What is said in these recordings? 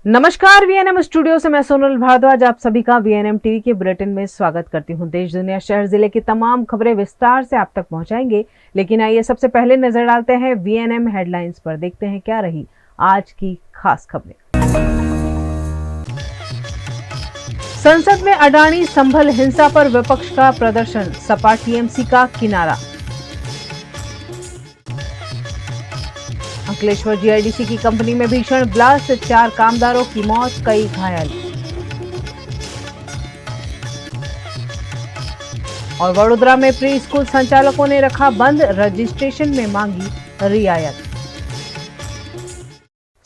नमस्कार, VNM studio से मैं सोनल भारद्वाज आप सभी का वीएनएम टीवी के बुलेटिन में स्वागत करती हूं। देश दुनिया शहर जिले की तमाम खबरें विस्तार से आप तक पहुंचाएंगे, लेकिन आइए सबसे पहले नजर डालते हैं वीएनएम हेडलाइंस पर। देखते हैं क्या रही आज की खास खबरें। संसद में अडानी संभल हिंसा पर विपक्ष का प्रदर्शन, सपा टीएमसी का किनारा। अंकलेश्वर जीआईडीसी की कंपनी में भीषण ब्लास्ट, 4 कामगारों की मौत, कई घायल। और वडोदरा में प्री स्कूल संचालकों ने रखा बंद, रजिस्ट्रेशन में मांगी रियायत।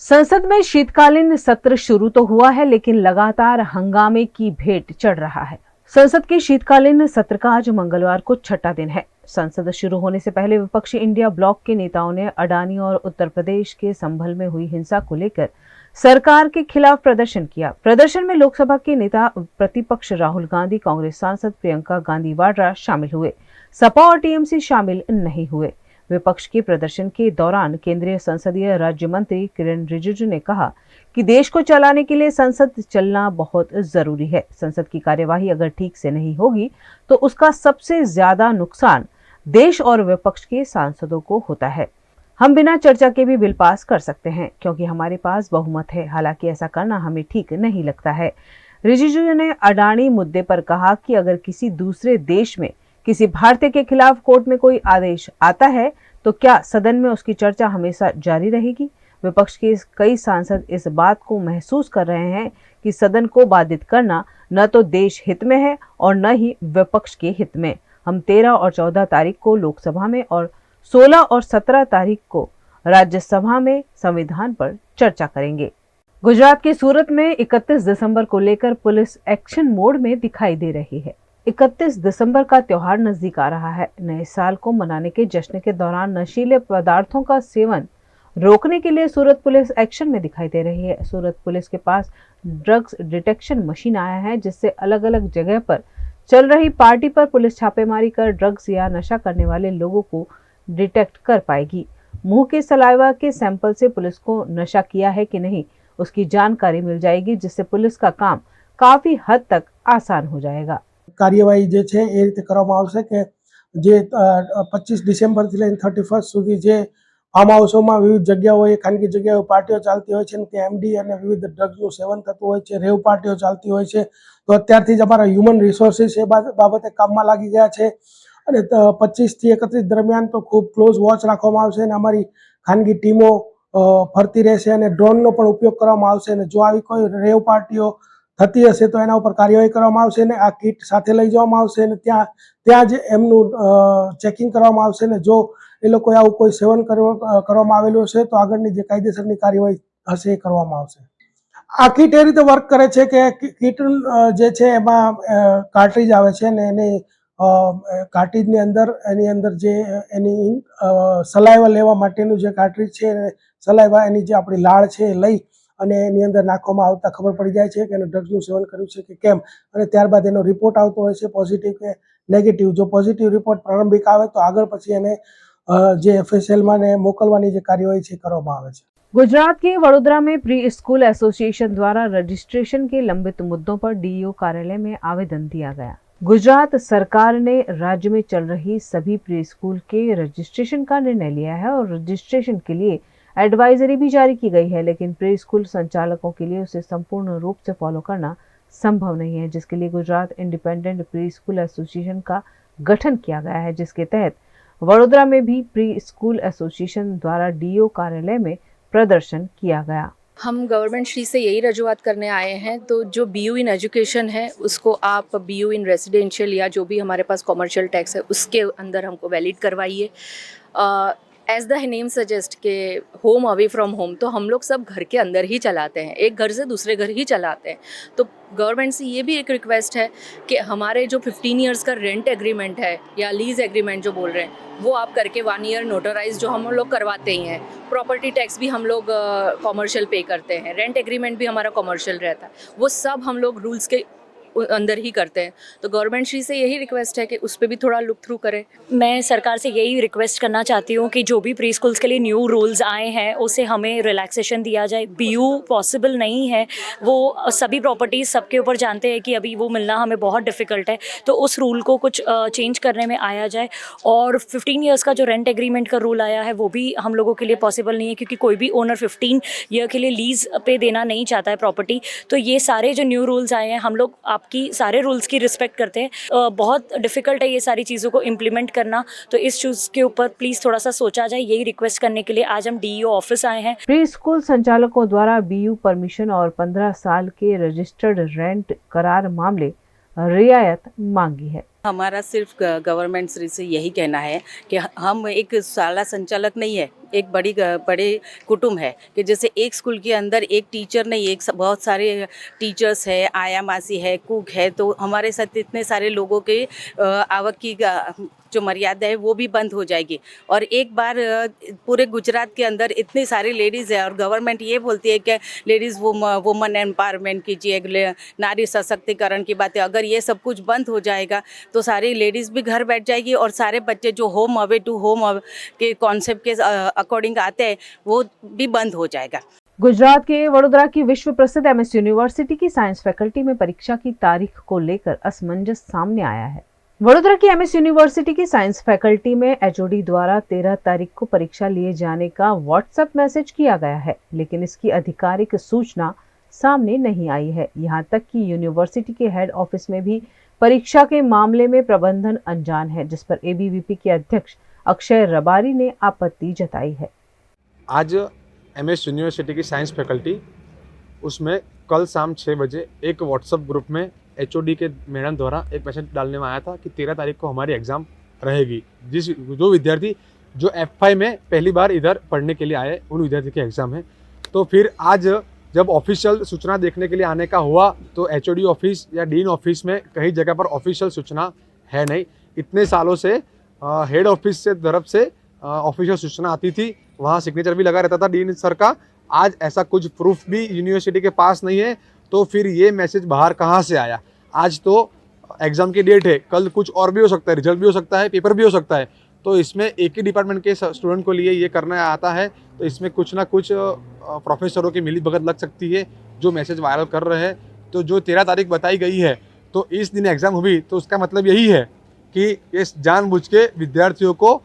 संसद में शीतकालीन सत्र शुरू तो हुआ है, लेकिन लगातार हंगामे की भेंट चढ़ रहा है। संसद के शीतकालीन सत्र का आज मंगलवार को छठा दिन है। संसद शुरू होने से पहले विपक्षी इंडिया ब्लॉक के नेताओं ने अडानी और उत्तर प्रदेश के संभल में हुई हिंसा को लेकर सरकार के खिलाफ प्रदर्शन किया। प्रदर्शन में लोकसभा के नेता प्रतिपक्ष राहुल गांधी, कांग्रेस सांसद प्रियंका गांधी वाड्रा शामिल हुए। सपा और टीएमसी शामिल नहीं हुए। विपक्ष के प्रदर्शन के दौरान केंद्रीय संसदीय राज्य मंत्री किरण रिजिजू ने कहा कि देश को चलाने के लिए संसद चलना बहुत जरूरी है। संसद की कार्यवाही अगर ठीक से नहीं होगी तो उसका सबसे ज्यादा नुकसान देश और विपक्ष के सांसदों को होता है। हम बिना चर्चा के भी बिल पास कर सकते हैं क्योंकि हमारे पास बहुमत है। हालांकि ऐसा करना हमें ठीक नहीं लगता है। रिजिजू ने अडानी मुद्दे पर कहा कि अगर किसी दूसरे देश में किसी भारतीय के खिलाफ कोर्ट में कोई आदेश आता है तो क्या सदन में उसकी चर्चा हमेशा जारी रहेगी? विपक्ष के कई सांसद इस बात को महसूस कर रहे हैं कि सदन को बाधित करना न तो देश हित में है और न ही विपक्ष के हित में। हम 13 और 14 तारीख को लोकसभा में और 16 और 17 तारीख को राज्यसभा में संविधान पर चर्चा करेंगे। गुजरात के सूरत में 31 दिसंबर को लेकर पुलिस एक्शन मोड में दिखाई दे रही है। 31 दिसंबर का त्योहार नजदीक आ रहा है। नए साल को मनाने के जश्न के दौरान नशीले पदार्थों का सेवन रोकने के लिए सूरत पुलिस एक्शन में दिखाई दे रही है। सूरत पुलिस के पास ड्रग्स डिटेक्शन मशीन आया है, जिससे अलग अलग जगह पर चल रही पार्टी पर पुलिस छापेमारी कर ड्रग्स या नशा करने वाले लोगों को डिटेक्ट कर पाएगी। मुंह के सलाइवा के सैंपल से पुलिस को नशा किया है कि नहीं उसकी जानकारी मिल जाएगी, जिससे पुलिस का काम काफी हद तक आसान हो जाएगा। कार्यवाही जे छे ए रीते करवामां आवशे के जे 25 डिसेम्बरથી લઈને 31 સુધી જે ફાર્મ હાઉસોમાં વિવિધ જગ્યાઓએ ખાનગી જગ્યાએ પાર્ટીઓ ચાલતી હોય છે અને ત્યાં એમડી અને વિવિધ ડ્રગ્સનું સેવન થતું હોય છે, રેવ પાર્ટીઓ ચાલતી હોય છે, તો અત્યારથી જ અમારા હ્યુમન રિસોર્સિસ એ બાબતે કામમાં લાગી ગયા છે અને 25 થી 31 દરમિયાન તો ખૂબ ક્લોઝ વોચ રાખવામાં આવશે અને અમારી ખાનગી ટીમો ફરતી રહેશે અને ડ્રોનનો પણ ઉપયોગ કરવામાં આવશે અને જો આવી કોઈ રેવ પાર્ટીઓ થતી હશે તો એના ઉપર કાર્યવાહી કરવામાં આવશે ને આ કિટ સાથે લઈ જવામાં આવશે અને ત્યાં જ એમનું ચેકિંગ કરવામાં આવશે ને જો એ લોકોએ આવું કોઈ સેવન કરવામાં આવેલું હશે તો આગળની જે કાયદેસરની કાર્યવાહી હશે એ કરવામાં આવશે। આ કિટ એ રીતે વર્ક કરે છે કે કિટ જે છે એમાં કાર્ટ્રીજ આવે છે ને એની કાર્ટ્રીજની અંદર એની અંદર જે એની સલાઈવા લેવા માટેનું જે કાર્ટ્રીજ છે સલાઈવા એની જે આપણી લાળ છે એ લઈ અને એની અંદર નાખવામાં આવતા ખબર પડી જાય છે કે એને ડ્રગ્સનું સેવન કર્યું છે કે કેમ અને ત્યારબાદ એનો રિપોર્ટ આવતો હોય છે પોઝિટિવ કે નેગેટિવ। જો પોઝિટિવ રિપોર્ટ પ્રારંભિક આવે તો આગળ પછી એને જે એફએસએલમાં ને મોકલવાની જે કાર્યવાહી છે કરવામાં આવે છે। गुजरात के वडोदरा में प्री स्कूल एसोसिएशन द्वारा रजिस्ट्रेशन के लंबित मुद्दों पर डीईओ कार्यालय में आवेदन दिया गया। गुजरात सरकार ने राज्य में चल रही सभी प्री स्कूल के रजिस्ट्रेशन का निर्णय लिया है और रजिस्ट्रेशन के लिए एडवाइजरी भी जारी की गई है, लेकिन प्री स्कूल संचालकों के लिए उसे संपूर्ण रूप से फॉलो करना संभव नहीं है, जिसके लिए Gujarat independent pre school association का गठन किया गया है, जिसके तहत वडोदरा में भी प्री स्कूल एसोसिएशन द्वारा डीईओ कार्यालय में प्रदर्शन किया गया। हम गवर्नमेंट श्री से यही रजूआत करने आए हैं, तो जो बीयू इन एजुकेशन है उसको आप बीयू इन रेजिडेंशियल या जो भी हमारे पास कॉमर्शियल टैक्स है उसके अंदर हमको वैलिड करवाइए। एज द नेम सजेस्ट के होम अवे फ्रॉम होम, तो हम लोग सब घर के अंदर ही चलाते हैं, एक घर से दूसरे घर ही चलाते हैं। तो गवर्नमेंट से ये भी एक रिक्वेस्ट है कि हमारे जो 15 इयर्स का रेंट एग्रीमेंट है या लीज एग्रीमेंट जो बोल रहे हैं वो आप करके 1 ईयर नोटराइज जो हम लोग करवाते ही हैं। प्रॉपर्टी टैक्स भी हम लोग कॉमर्शियल पे करते हैं, रेंट एग्रीमेंट भी हमारा कॉमर्शियल रहता है, वो सब हम लोग रूल्स के अंदर ही करते हैं। तो गवर्नमेंट श्री से यही रिक्वेस्ट है कि उस पर भी थोड़ा लुक थ्रू करें। मैं सरकार से यही रिक्वेस्ट करना चाहती हूँ कि जो भी प्री स्कूल्स के लिए न्यू रूल्स आए हैं उसे हमें रिलैक्सेशन दिया जाए। बीयू पॉसिबल नहीं है, वो सभी प्रॉपर्टीज़ सबके ऊपर जानते हैं कि अभी वो मिलना हमें बहुत डिफ़िकल्ट है, तो उस रूल को कुछ चेंज करने में आया जाए। और 15 ईयर्स का जो रेंट एग्रीमेंट का रूल आया है वो भी हम लोगों के लिए पॉसिबल नहीं है, क्योंकि कोई भी ओनर 15 ईयर के लिए लीज़ पे देना नहीं चाहता है प्रॉपर्टी। तो ये सारे जो न्यू रूल्स आए हैं, हम लोग आपकी सारे रूल्स की रिस्पेक्ट करते हैं। बहुत डिफ़िकल्ट है ये सारी चीज़ों को इम्प्लीमेंट करना, तो इस चीज़ के ऊपर प्लीज़ थोड़ा सा सोचा जाए। यही रिक्वेस्ट करने के लिए आज हम डीईओ ऑफिस आए हैं। प्री स्कूल संचालकों द्वारा बीयू परमिशन और 15 साल के रजिस्टर्ड रेंट करार मामले रियायत मांगी है। हमारा सिर्फ गवर्नमेंट श्री से यही कहना है कि हम एक शाला संचालक नहीं है, एक बड़े कुटुंब है कि जैसे एक स्कूल के अंदर एक टीचर नहीं, एक बहुत सारे टीचर्स है, आया मासी है, कुक है, तो हमारे साथ इतने सारे लोगों के आवक की जो मर्यादा है वो भी बंद हो जाएगी। और एक बार पूरे गुजरात के अंदर इतनी सारी लेडीज़ है और गवर्नमेंट ये बोलती है कि लेडीज़ वुमन एम्पावरमेंट कीजिए, नारी सशक्तिकरण की बातें, अगर ये सब कुछ बंद हो जाएगा तो सारी लेडीज़ भी घर बैठ जाएगी और सारे बच्चे जो होम अवे टू होम के कॉन्सेप्ट के अकॉर्डिंग आते हैं वो भी बंद हो जाएगा। गुजरात के वडोदरा की विश्व प्रसिद्ध एमएस यूनिवर्सिटी की साइंस फैकल्टी में परीक्षा की तारीख को लेकर असमंजस सामने आया है। वडोदरा की एमएस यूनिवर्सिटी की साइंस फैकल्टी में एचओडी द्वारा 13 तारीख को परीक्षा लिए जाने का व्हाट्सएप मैसेज किया गया है, लेकिन इसकी आधिकारिक सूचना सामने नहीं आई है। यहाँ तक कि यूनिवर्सिटी के हेड ऑफिस में भी परीक्षा के मामले में प्रबंधन अनजान है, जिस पर एबीवीपी के अध्यक्ष अक्षय रबारी ने आपत्ति जताई है। आज एमएस यूनिवर्सिटी की साइंस फैकल्टी उसमें कल शाम 6 बजे एक व्हाट्सएप ग्रुप में एचओडी के मैडम द्वारा एक मैसेज डालने में आया था कि 13 तारीख को हमारी एग्ज़ाम रहेगी। जो विद्यार्थी जो F5 में पहली बार इधर पढ़ने के लिए आए उन विद्यार्थी की एग्ज़ाम है। तो फिर आज जब ऑफिशियल सूचना देखने के लिए आने का हुआ तो एचओडी ऑफिस या डीन ऑफिस में कहीं जगह पर ऑफिशियल सूचना है नहीं। इतने सालों से हेड ऑफिस से तरफ से ऑफिशियल सूचना आती थी, वहाँ सिग्नेचर भी लगा रहता था डीन सर का। आज ऐसा कुछ प्रूफ भी यूनिवर्सिटी के पास नहीं है, तो फिर ये मैसेज बाहर कहाँ से आया? आज तो एग्ज़ाम की डेट है, कल कुछ और भी हो सकता है, रिजल्ट भी हो सकता है, पेपर भी हो सकता है। तो इसमें एक ही डिपार्टमेंट के स्टूडेंट को लिए ये करना आता है, तो इसमें कुछ ना कुछ प्रोफेसरों की मिलीभगत लग सकती है जो मैसेज वायरल कर रहे हैं। तो जो 13 तारीख बताई गई है तो इस दिन एग्ज़ाम हुई, तो उसका मतलब यही है कि ये जानबूझ के विद्यार्थियों को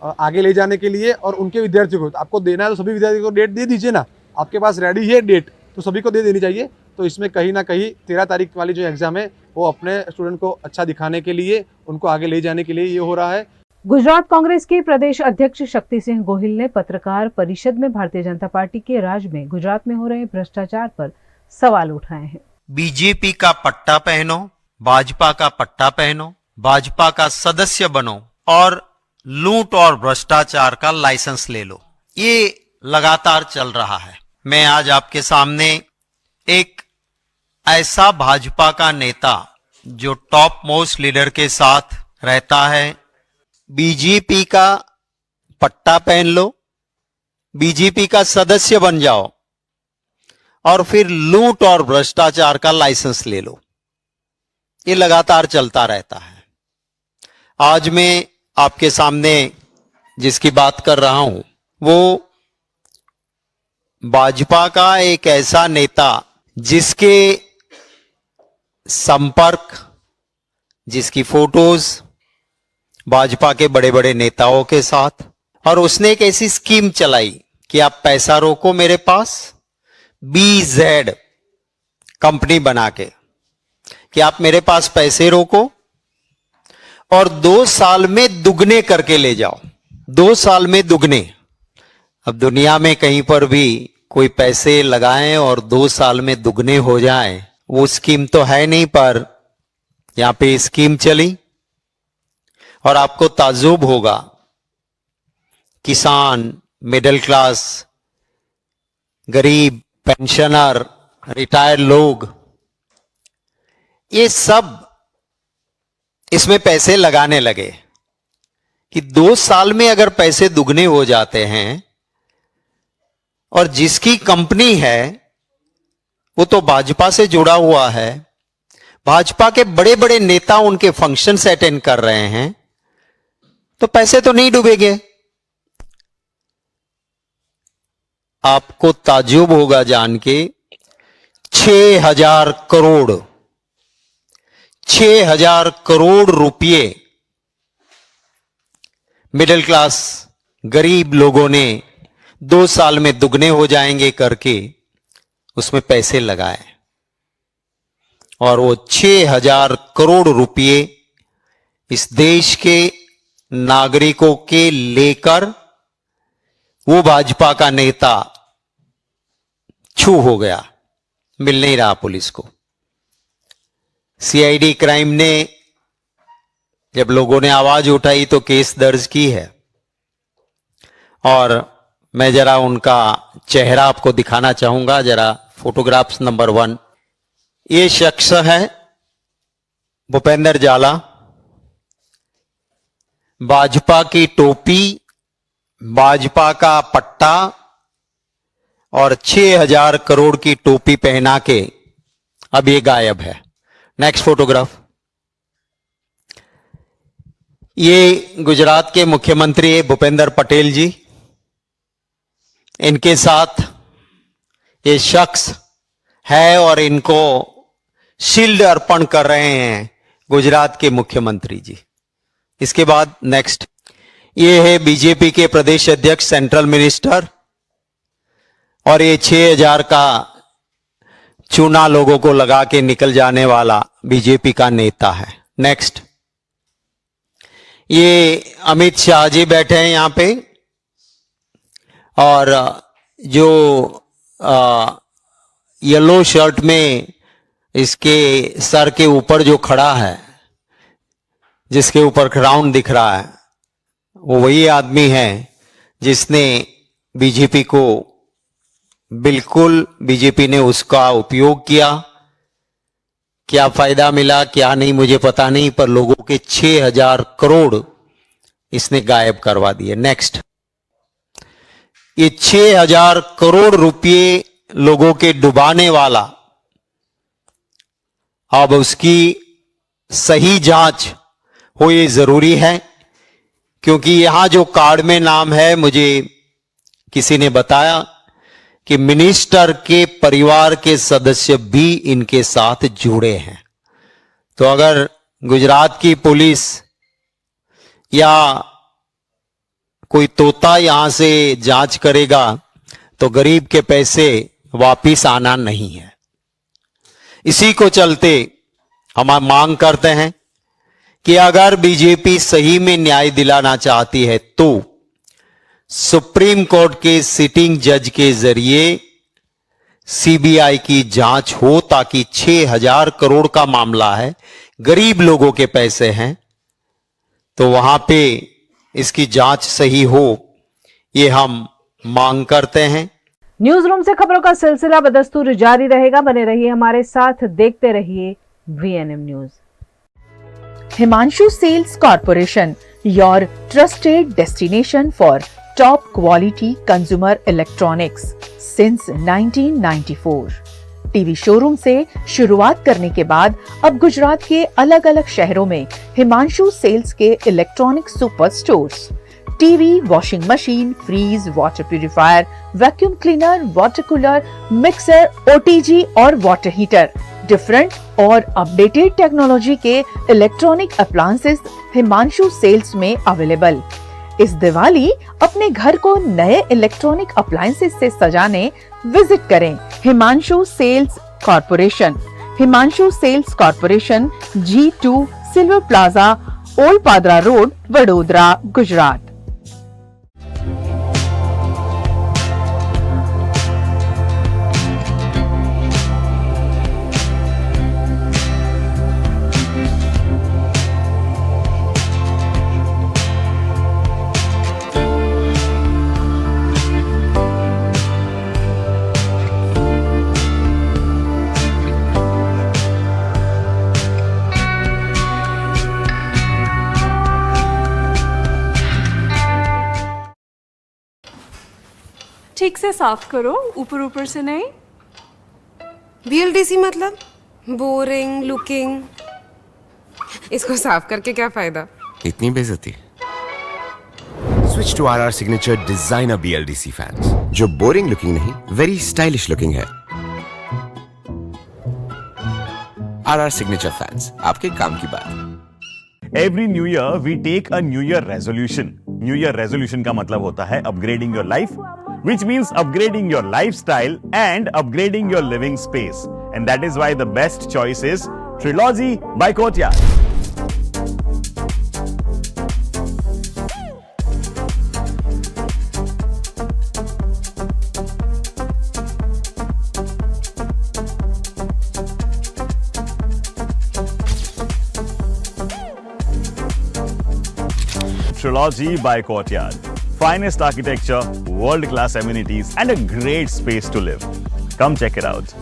आगे ले जाने के लिए और उनके विद्यार्थियों को आपको देना है तो सभी विद्यार्थियों को डेट दे दीजिए ना। आपके पास रेडी है डेट तो सभी को दे देनी चाहिए। तो इसमें कहीं ना कहीं 13 तारीख वाली जो एग्ज़ाम है वो अपने स्टूडेंट को अच्छा दिखाने के लिए, उनको आगे ले जाने के लिए ये हो रहा है। गुजरात कांग्रेस के प्रदेश अध्यक्ष शक्ति सिंह गोहिल ने पत्रकार परिषद में भारतीय जनता पार्टी के राज में गुजरात में हो रहे भ्रष्टाचार पर सवाल उठाए हैं। बीजेपी का पट्टा पहनो, भाजपा का पट्टा पहनो, भाजपा का सदस्य बनो और लूट और भ्रष्टाचार का लाइसेंस ले लो, ये लगातार चल रहा है। मैं आज आपके सामने एक ऐसा भाजपा का नेता जो टॉप मोस्ट लीडर के साथ रहता है, बीजेपी का पट्टा पहन लो, बीजेपी का सदस्य बन जाओ और फिर लूट और भ्रष्टाचार का लाइसेंस ले लो, ये लगातार चलता रहता है। आज मैं आपके सामने जिसकी बात कर रहा हूं वो भाजपा का एक ऐसा नेता जिसके संपर्क, जिसकी फोटोज भाजपा के बड़े बड़े नेताओं के साथ, और उसने एक ऐसी स्कीम चलाई कि आप पैसा रोको मेरे पास, BZ कंपनी बना के कि आप मेरे पास पैसे रोको और 2 साल में दुगने करके ले जाओ, 2 साल में दुगने। अब दुनिया में कहीं पर भी कोई पैसे लगाएं और 2 साल में दुगने हो जाए, वो स्कीम तो है नहीं, पर यहां पे स्कीम चली और आपको ताज्जुब होगा, किसान, मिडिल क्लास, गरीब, पेंशनर, रिटायर्ड लोग, ये सब इसमें पैसे लगाने लगे कि 2 साल में अगर पैसे दुगने हो जाते हैं और जिसकी कंपनी है वो तो भाजपा से जुड़ा हुआ है, भाजपा के बड़े बड़े नेता उनके फंक्शंस अटेंड कर रहे हैं, तो पैसे तो नहीं डूबेंगे। आपको ताज्जुब होगा जान के 6,000 करोड़ रुपए मिडिल क्लास गरीब लोगों ने 2 साल में दुगने हो जाएंगे करके उसमें पैसे लगाए, और वो 6,000 करोड़ रुपए इस देश के नागरिकों के लेकर वो भाजपा का नेता छू हो गया, मिल नहीं रहा पुलिस को। सीआईडी क्राइम ने जब लोगों ने आवाज उठाई तो केस दर्ज की है, और मैं जरा उनका चेहरा आपको दिखाना चाहूंगा, जरा फोटोग्राफ्स नंबर 1। ये शख्स है भूपेंद्र जाला, भाजपा की टोपी, भाजपा का पट्टा और 6,000 करोड़ की टोपी पहना के अब ये गायब है। Next photograph. ये गुजरात के मुख्यमंत्री भूपेंद्र पटेल जी, इनके साथ ये शख्स है और इनको शील्ड अर्पण कर रहे हैं गुजरात के मुख्यमंत्री जी। इसके बाद नेक्स्ट, ये है बीजेपी के प्रदेश अध्यक्ष, सेंट्रल मिनिस्टर, और ये 6,000 का चूना लोगों को लगा के निकल जाने वाला बीजेपी का नेता है। नेक्स्ट, ये अमित शाह जी बैठे हैं यहां पे, और जो येलो शर्ट में इसके सर के ऊपर जो खड़ा है, जिसके ऊपर क्राउन दिख रहा है, वो वही आदमी है जिसने बीजेपी को, बिल्कुल बीजेपी ने उसका उपयोग किया। क्या फायदा मिला क्या नहीं मुझे पता नहीं, पर लोगों के 6,000 करोड़ इसने गायब करवा दिए। नेक्स्ट, ये 6,000 करोड़ रुपए लोगों के डुबाने वाला, अब उसकी सही जांच हो ये जरूरी है, क्योंकि यहां जो कार्ड में नाम है, मुझे किसी ने बताया कि मिनिस्टर के परिवार के सदस्य भी इनके साथ जुड़े हैं। तो अगर गुजरात की पुलिस या कोई तोता यहां से जांच करेगा तो गरीब के पैसे वापिस आना नहीं है। इसी को चलते हम मांग करते हैं कि अगर बीजेपी सही में न्याय दिलाना चाहती है तो सुप्रीम कोर्ट के सिटिंग जज के जरिए सीबीआई की जांच हो, ताकि 6,000 करोड़ का मामला है, गरीब लोगों के पैसे हैं, तो वहां पे इसकी जांच सही हो, ये हम मांग करते हैं। न्यूज रूम से खबरों का सिलसिला बदस्तूर जारी रहेगा। बने रहिए हमारे साथ, देखते रहिए VNM news. Himanshu Sales Corporation, your trusted destination for top quality consumer electronics since 1994. TV showroom से शुरुआत करने के बाद अब गुजरात के अलग अलग शहरों में हिमांशु सेल्स के electronic super stores, TV, washing machine, fridge, water purifier, vacuum cleaner, water cooler, mixer, OTG और वाटर हीटर, डिफरेंट और अपडेटेड टेक्नोलॉजी के इलेक्ट्रॉनिक अप्लायंसेस हिमांशु सेल्स में अवेलेबल। इस दिवाली अपने घर को नए इलेक्ट्रॉनिक अप्लायंसेस से सजाने विजिट करें Himanshu sales corporation. Himanshu sales corporation, G2 silver plaza, old Padra road, Vadodara, Gujarat. ठीक से साफ करो, ऊपर ऊपर से नहीं। VLDC मतलब बोरिंग लुकिंग। इसको साफ करके क्या फायदा? इतनी बेइज्जती। Switch to RR signature designer BLDC fans, जो बोरिंग लुकिंग नहीं, वेरी स्टाइलिश लुकिंग है। RR सिग्नेचर फैंस, आपके काम की बात। Every new year we take a new year resolution. New year resolution का मतलब होता है upgrading your life, which means upgrading your lifestyle and upgrading your living space. And that is why the best choice is Trilogy by Courtyard. Trilogy by Courtyard. Finest architecture, world-class amenities, and a great space to live. Come check it out.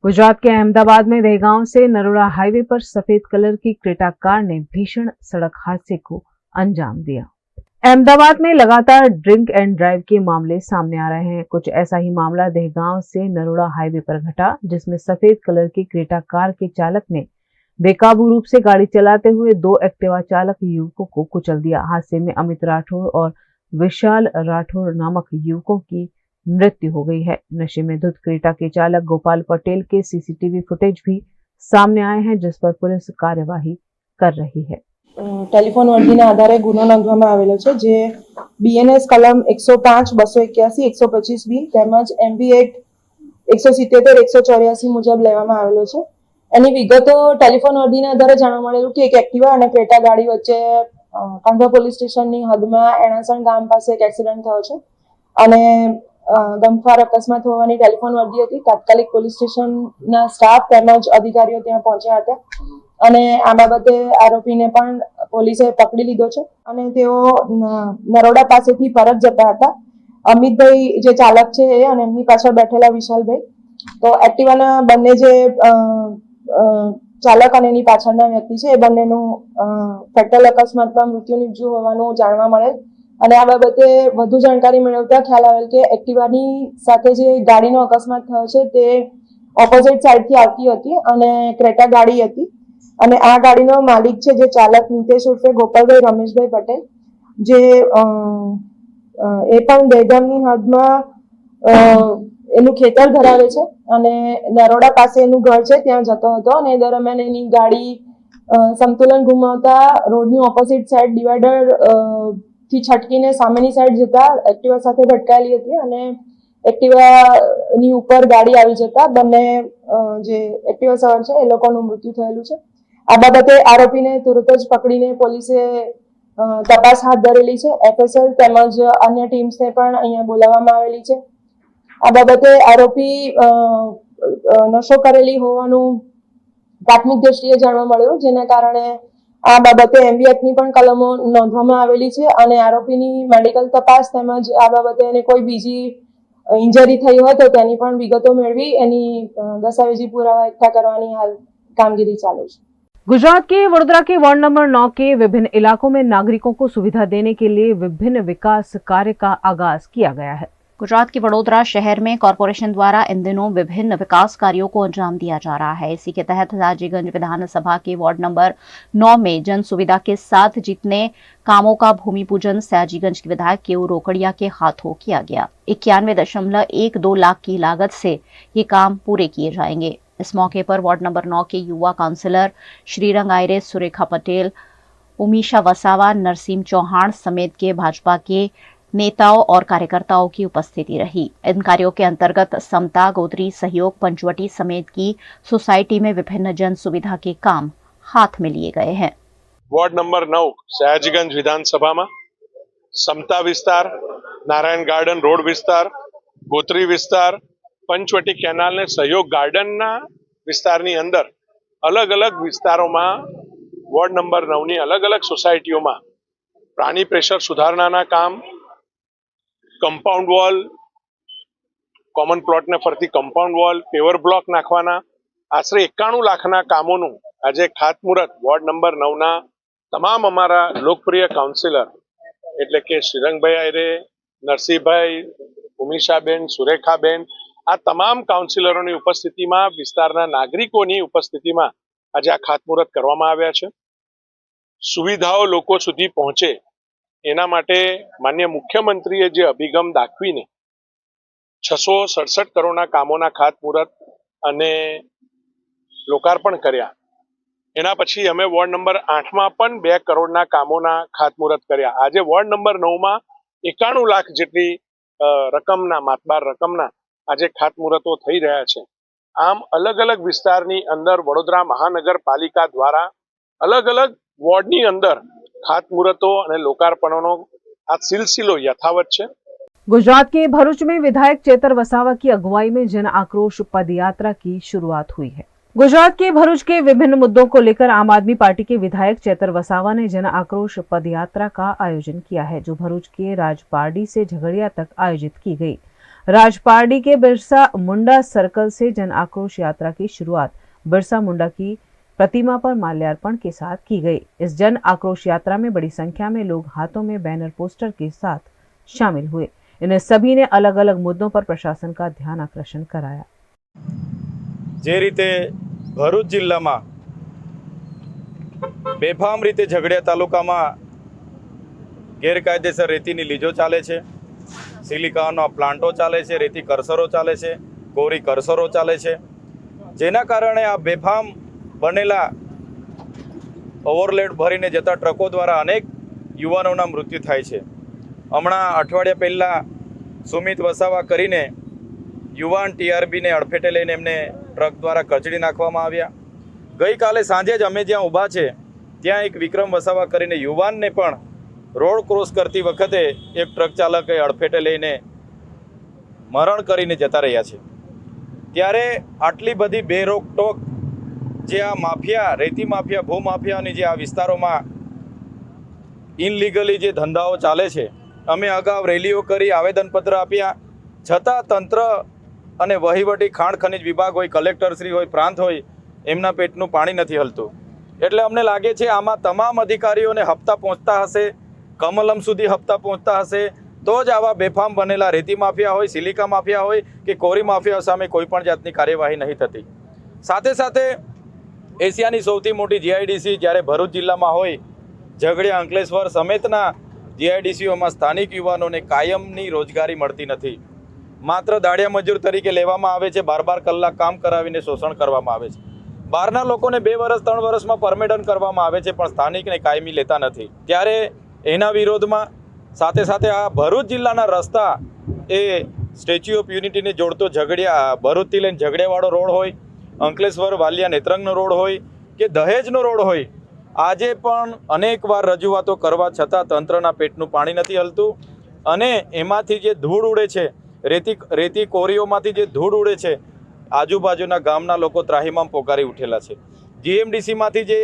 Gujarat के अहमदाबाद में दहेगांव से Naroda highway पर सफेद colour की Creta car ने भीषण सड़क हादसे को अंजाम दिया। अहमदाबाद में लगातार ड्रिंक एंड ड्राइव के मामले सामने आ रहे हैं। कुछ ऐसा ही मामला दहेगांव से नरोड़ा हाईवे पर घटा, जिसमें सफेद कलर की क्रेटा कार के चालक ने बेकाबू रूप से गाड़ी चलाते हुए 2 एक्टिवा चालक युवकों को कुचल दिया। हादसे में अमित राठौर और विशाल राठौर नामक युवकों की मृत्यु हो गई है। नशे में धुत क्रेटा के चालक गोपाल पटेल के CCTV फुटेज भी सामने आए हैं, जिस पर पुलिस कार्यवाही कर रही है। ટેલિફોન વર્દીના આધારે ગુનો નોંધવામાં આવેલો છે, જે BNS કલમ 105, 281, 125B તેમજ MB એક્ટ 177, 184 મુજબ લેવામાં આવેલો છે। એની વિગતો ટેલિફોન વર્દીના આધારે જાણવા મળેલું કે એક એક્ટિવા અને ક્રેટા ગાડી વચ્ચે કાંધા પોલીસ સ્ટેશનની હદમાં એણાસણ ગામ પાસે એક એક્સિડન્ટ થયો છે અને ગમખ્વાર અકસ્માત હોવાની ટેલિફોન વર્દી હતી। તાત્કાલિક પોલીસ સ્ટેશનના સ્ટાફ તેમજ અધિકારીઓ ત્યાં પહોંચ્યા હતા અને આ બાબતે આરોપીને પણ પોલીસે પકડી લીધો છે અને તેઓ નરોડા પાસેથી પરત જતા હતા। અમિતભાઈ જે ચાલક છે એ અને એમની પાછળ બેઠેલા વિશાલભાઈ, તો એક્ટિવાના બંને જે ચાલક અને એની પાછળના વ્યક્તિ છે એ બંનેનું ફેટલ અકસ્માતમાં મૃત્યુ નિપજ્યું હોવાનું જાણવા મળેલ અને આ બાબતે વધુ જાણકારી મેળવતા ખ્યાલ આવેલ કે એક્ટિવાની સાથે જે ગાડીનો અકસ્માત થયો છે તે ઓપોઝિટ સાઈડથી આવતી હતી અને ક્રેટા ગાડી હતી અને આ ગાડીનો માલિક છે જે ચાલક નિતેશ ઉર્ફે ગોપાલભાઈ રમેશભાઈ પટેલ, જે એ પણ દહેગામની હદમાં એનું ખેતર ધરાવે છે અને નરોડા પાસે એનું ઘર છે ત્યાં જતો હતો અને એ દરમિયાન એની ગાડી સંતુલન ગુમાવતા રોડની ઓપોઝિટ સાઈડ ડિવાઈડર થી છટકીને સામેની સાઈડ જતા એક્ટિવા સાથે ભટકાયેલી હતી અને એક્ટિવાની ઉપર ગાડી આવી જતા બંને જે એક્ટિવા સવાર છે એ લોકોનું મૃત્યુ થયેલું છે। આ બાબતે આરોપીને તુરત જ પકડીને પોલીસે તપાસ હાથ ધરેલી છે। FSL તેમજ અન્ય ટીમ્સને પણ અહીંયા બોલાવવામાં આવેલી છે। આ બાબતે આરોપી નશો કરેલી હોવાનું પ્રાથમિક દ્રષ્ટિએ જાણવા મળ્યું, જેના કારણે આ બાબતે MB એક્ટની પણ કલમો નોંધવામાં આવેલી છે અને આરોપીની મેડિકલ તપાસ તેમજ આ બાબતે એને કોઈ બીજી ઇન્જરી થઈ હોય તો તેની પણ વિગતો મેળવી એની દસ્તાવેજી પુરાવા એકઠા કરવાની હાલ કામગીરી ચાલુ છે। गुजरात के वडोदरा के वार्ड नंबर 9 के विभिन्न इलाकों में नागरिकों को सुविधा देने के लिए विभिन्न विकास कार्य का आगाज किया गया है। गुजरात के वडोदरा शहर में कॉरपोरेशन द्वारा इन दिनों विभिन्न विकास कार्यों को अंजाम दिया जा रहा है। इसी के तहत सयाजीगंज विधानसभा के वार्ड नंबर 9 में जन सुविधा के साथ जितने कामों का भूमि पूजन सयाजीगंज के विधायक केयू रोकड़िया के हाथों किया गया। 91.12 लाख की लागत से ये काम पूरे किए जाएंगे। इस मौके पर वार्ड नंबर 9 के युवा काउंसिलर श्रीरंग आयरे, सुरेखा पटेल, उमीशा वसावा, नरसिम चौहान समेत के भाजपा के नेताओं और कार्यकर्ताओं की उपस्थिति रही। इन कार्यों के अंतर्गत समता, गोत्री, सहयोग, पंचवटी समेत की सोसाइटी में विभिन्न जन सुविधा के काम हाथ में लिए गए हैं। વોર્ડ નંબર 9 સયાજીગંજ વિધાનસભામાં સમતા વિસ્તાર, નારાયણ ગાર્ડન રોડ વિસ્તાર, ગોત્રી વિસ્તાર, પંચવટી કેનાલ ને સહયોગ ગાર્ડનના વિસ્તારની અંદર અલગ અલગ વિસ્તારોમાં વોર્ડ નંબર 9 ની અલગ અલગ સોસાયટીઓમાં પ્રાણી પ્રેશર સુધારણાના કામ, કમ્પાઉન્ડ વોલ, કોમન પ્લોટને ફરતી કમ્પાઉન્ડ વોલ, પેવર બ્લોક નાખવાના આશરે 91 લાખના કામોનું આજે ખાતમુહૂર્ત વોર્ડ નંબર 9ના તમામ અમારા લોકપ્રિય કાઉન્સિલર એટલે કે શ્રીરંગભાઈ આયરે, નરસિંહભાઈ, ઉમિશાબેન, સુરેખાબેન, આ તમામ કાઉન્સિલરોની ઉપસ્થિતિમાં, વિસ્તારના નાગરિકોની ઉપસ્થિતિમાં આજે આ ખાતમુહૂર્ત કરવામાં આવ્યા છે. સુવિધાઓ લોકો સુધી પહોંચે એના માટે માનનીય મુખ્યમંત્રીએ જે અભિગમ દાખવીને 667 કરોડના કામોના ખાતમુહૂર્ત અને લોકાર્પણ કર્યા, એના પછી અમે વોર્ડ નંબર 8માં પણ 2 કરોડના કામોના ખાતમુહૂર્ત કર્યા. આજે વોર્ડ નંબર 9માં 91 લાખ જેટલી રકમના, માતબાર રકમના આજે ખાતમુહૂર્તો થઈ રહ્યા છે. આમ અલગ અલગ વિસ્તારની અંદર વડોદરા મહાનગરપાલિકા દ્વારા અલગ અલગ વોર્ડની અંદર ખાતમુહૂર્તો અને લોકાર્પણોનો આ સિલસિલો યથાવત છે. गुजरात के भरूच में विधायक चेतर वसावा की अगुवाई में जन आक्रोश पदयात्रा की शुरुआत हुई है. गुजरात के भरूच के विभिन्न मुद्दों को लेकर आम आदमी पार्टी के विधायक चेतर वसावा ने जन आक्रोश पदयात्रा का आयोजन किया है, जो भरूच के राजपारडी से झगड़िया तक आयोजित की गई. राजपारडी के बिरसा मुंडा सर्कल से जन आक्रोश यात्रा की शुरुआत बिरसा मुंडा की प्रतिमा पर माल्यार्पण के साथ की गई. इस जन आक्रोश यात्रा में बड़ी संख्या में लोग हाथों में बैनर पोस्टर के साथ शामिल हुए. इन्हें सभी ने अलग अलग मुद्दों पर प्रशासन का ध्यान आकर्षण कराया. જે રીતે ભરૂચ જિલ્લામાં બેફામ રીતે ઝઘડિયા તાલુકામાં ગેરકાયદેસર રેતીની લીજો ચાલે છે, સિલિકાના પ્લાન્ટો ચાલે છે, રેતી કરસરો ચાલે છે, કોરી કરસરો ચાલે છે, જેના કારણે આ બેફામ બનેલા ઓવરલોડ ભરીને જતા ટ્રકો દ્વારા અનેક યુવાનોના મૃત્યુ થાય છે. હમણાં અઠવાડિયા પહેલાં સુમિત વસાવા કરીને યુવાન ટીઆરબીને અડફેટે લઈને એમને ટ્રક દ્વારા કચડી નાખવામાં આવ્યા. ગઈકાલે સાંજે જ અમે જ્યાં ઊભા છે ત્યાં એક વિક્રમ વસાવા કરીને યુવાનને પણ રોડ ક્રોસ કરતી વખતે એક ટ્રક ચાલકે અડફેટે લઈને મરણ કરીને જતા રહ્યા છે. ત્યારે આટલી બધી બેરોકટોક જે આ માફિયા, રેતી માફિયા, ભૂમાફિયાની જે આ વિસ્તારોમાં ઇનલીગલી જે ધંધાઓ ચાલે છે, અમે અગાઉ રેલીઓ કરી, આવેદનપત્ર આપ્યા, છતાં તંત્ર અને વહીવટી ખાણ ખનિજ વિભાગ હોય, કલેક્ટરશ્રી હોય, પ્રાંત હોય, એમના પેટનું પાણી નથી હલતું. એટલે અમને લાગે છે આમાં તમામ અધિકારીઓને હપ્તા પહોંચતા હશે, કમલમ સુધી હપ્તા પહોંચતા હશે, તો જ આવા બેફામ બનેલા રેતી માફિયા હોય, સિલિકા માફિયા હોય કે કોરી માફિયા સામે કોઈ પણ જાતની કાર્યવાહી નહીં થતી. સાથે સાથે એશિયાની સૌથી મોટી જીઆઈડીસી જ્યારે ભરૂચ જિલ્લામાં હોય, ઝઘડિયા, અંકલેશ્વર સમેતના જીઆઈડીસીઓમાં સ્થાનિક યુવાનોને કાયમની રોજગારી મળતી નથી. માત્ર દાડિયા મજૂર તરીકે લેવામાં આવે છે, 12 કલાક કામ કરાવીને શોષણ કરવામાં આવે છે. બહારના લોકોને 2 વર્ષ 3 વર્ષમાં પરમેડન કરવામાં આવે છે, પણ સ્થાનિકને કાયમી લેતા નથી. ત્યારે એના વિરોધમાં સાથે સાથે આ ભરૂચ જિલ્લાના રસ્તા એ સ્ટેચ્યુ ઓફ યુનિટીને જોડતો ઝઘડિયા, ભરૂચથી લઈને ઝઘડિયાવાળો રોડ હોય, અંકલેશ્વર વાલિયા નેત્રંગનો રોડ હોય કે દહેજનો રોડ હોય, આજે પણ અનેકવાર રજૂઆતો કરવા છતાં તંત્રના પેટનું પાણી નથી હલતું. અને એમાંથી જે ધૂળ ઉડે છે, રેતી કોરીઓમાંથી જે ધૂળ ઉડે છે, આજુબાજુના ગામના લોકો ત્રાહિમામ પોકારી ઉઠેલા છે. જીએમડીસીમાંથી જે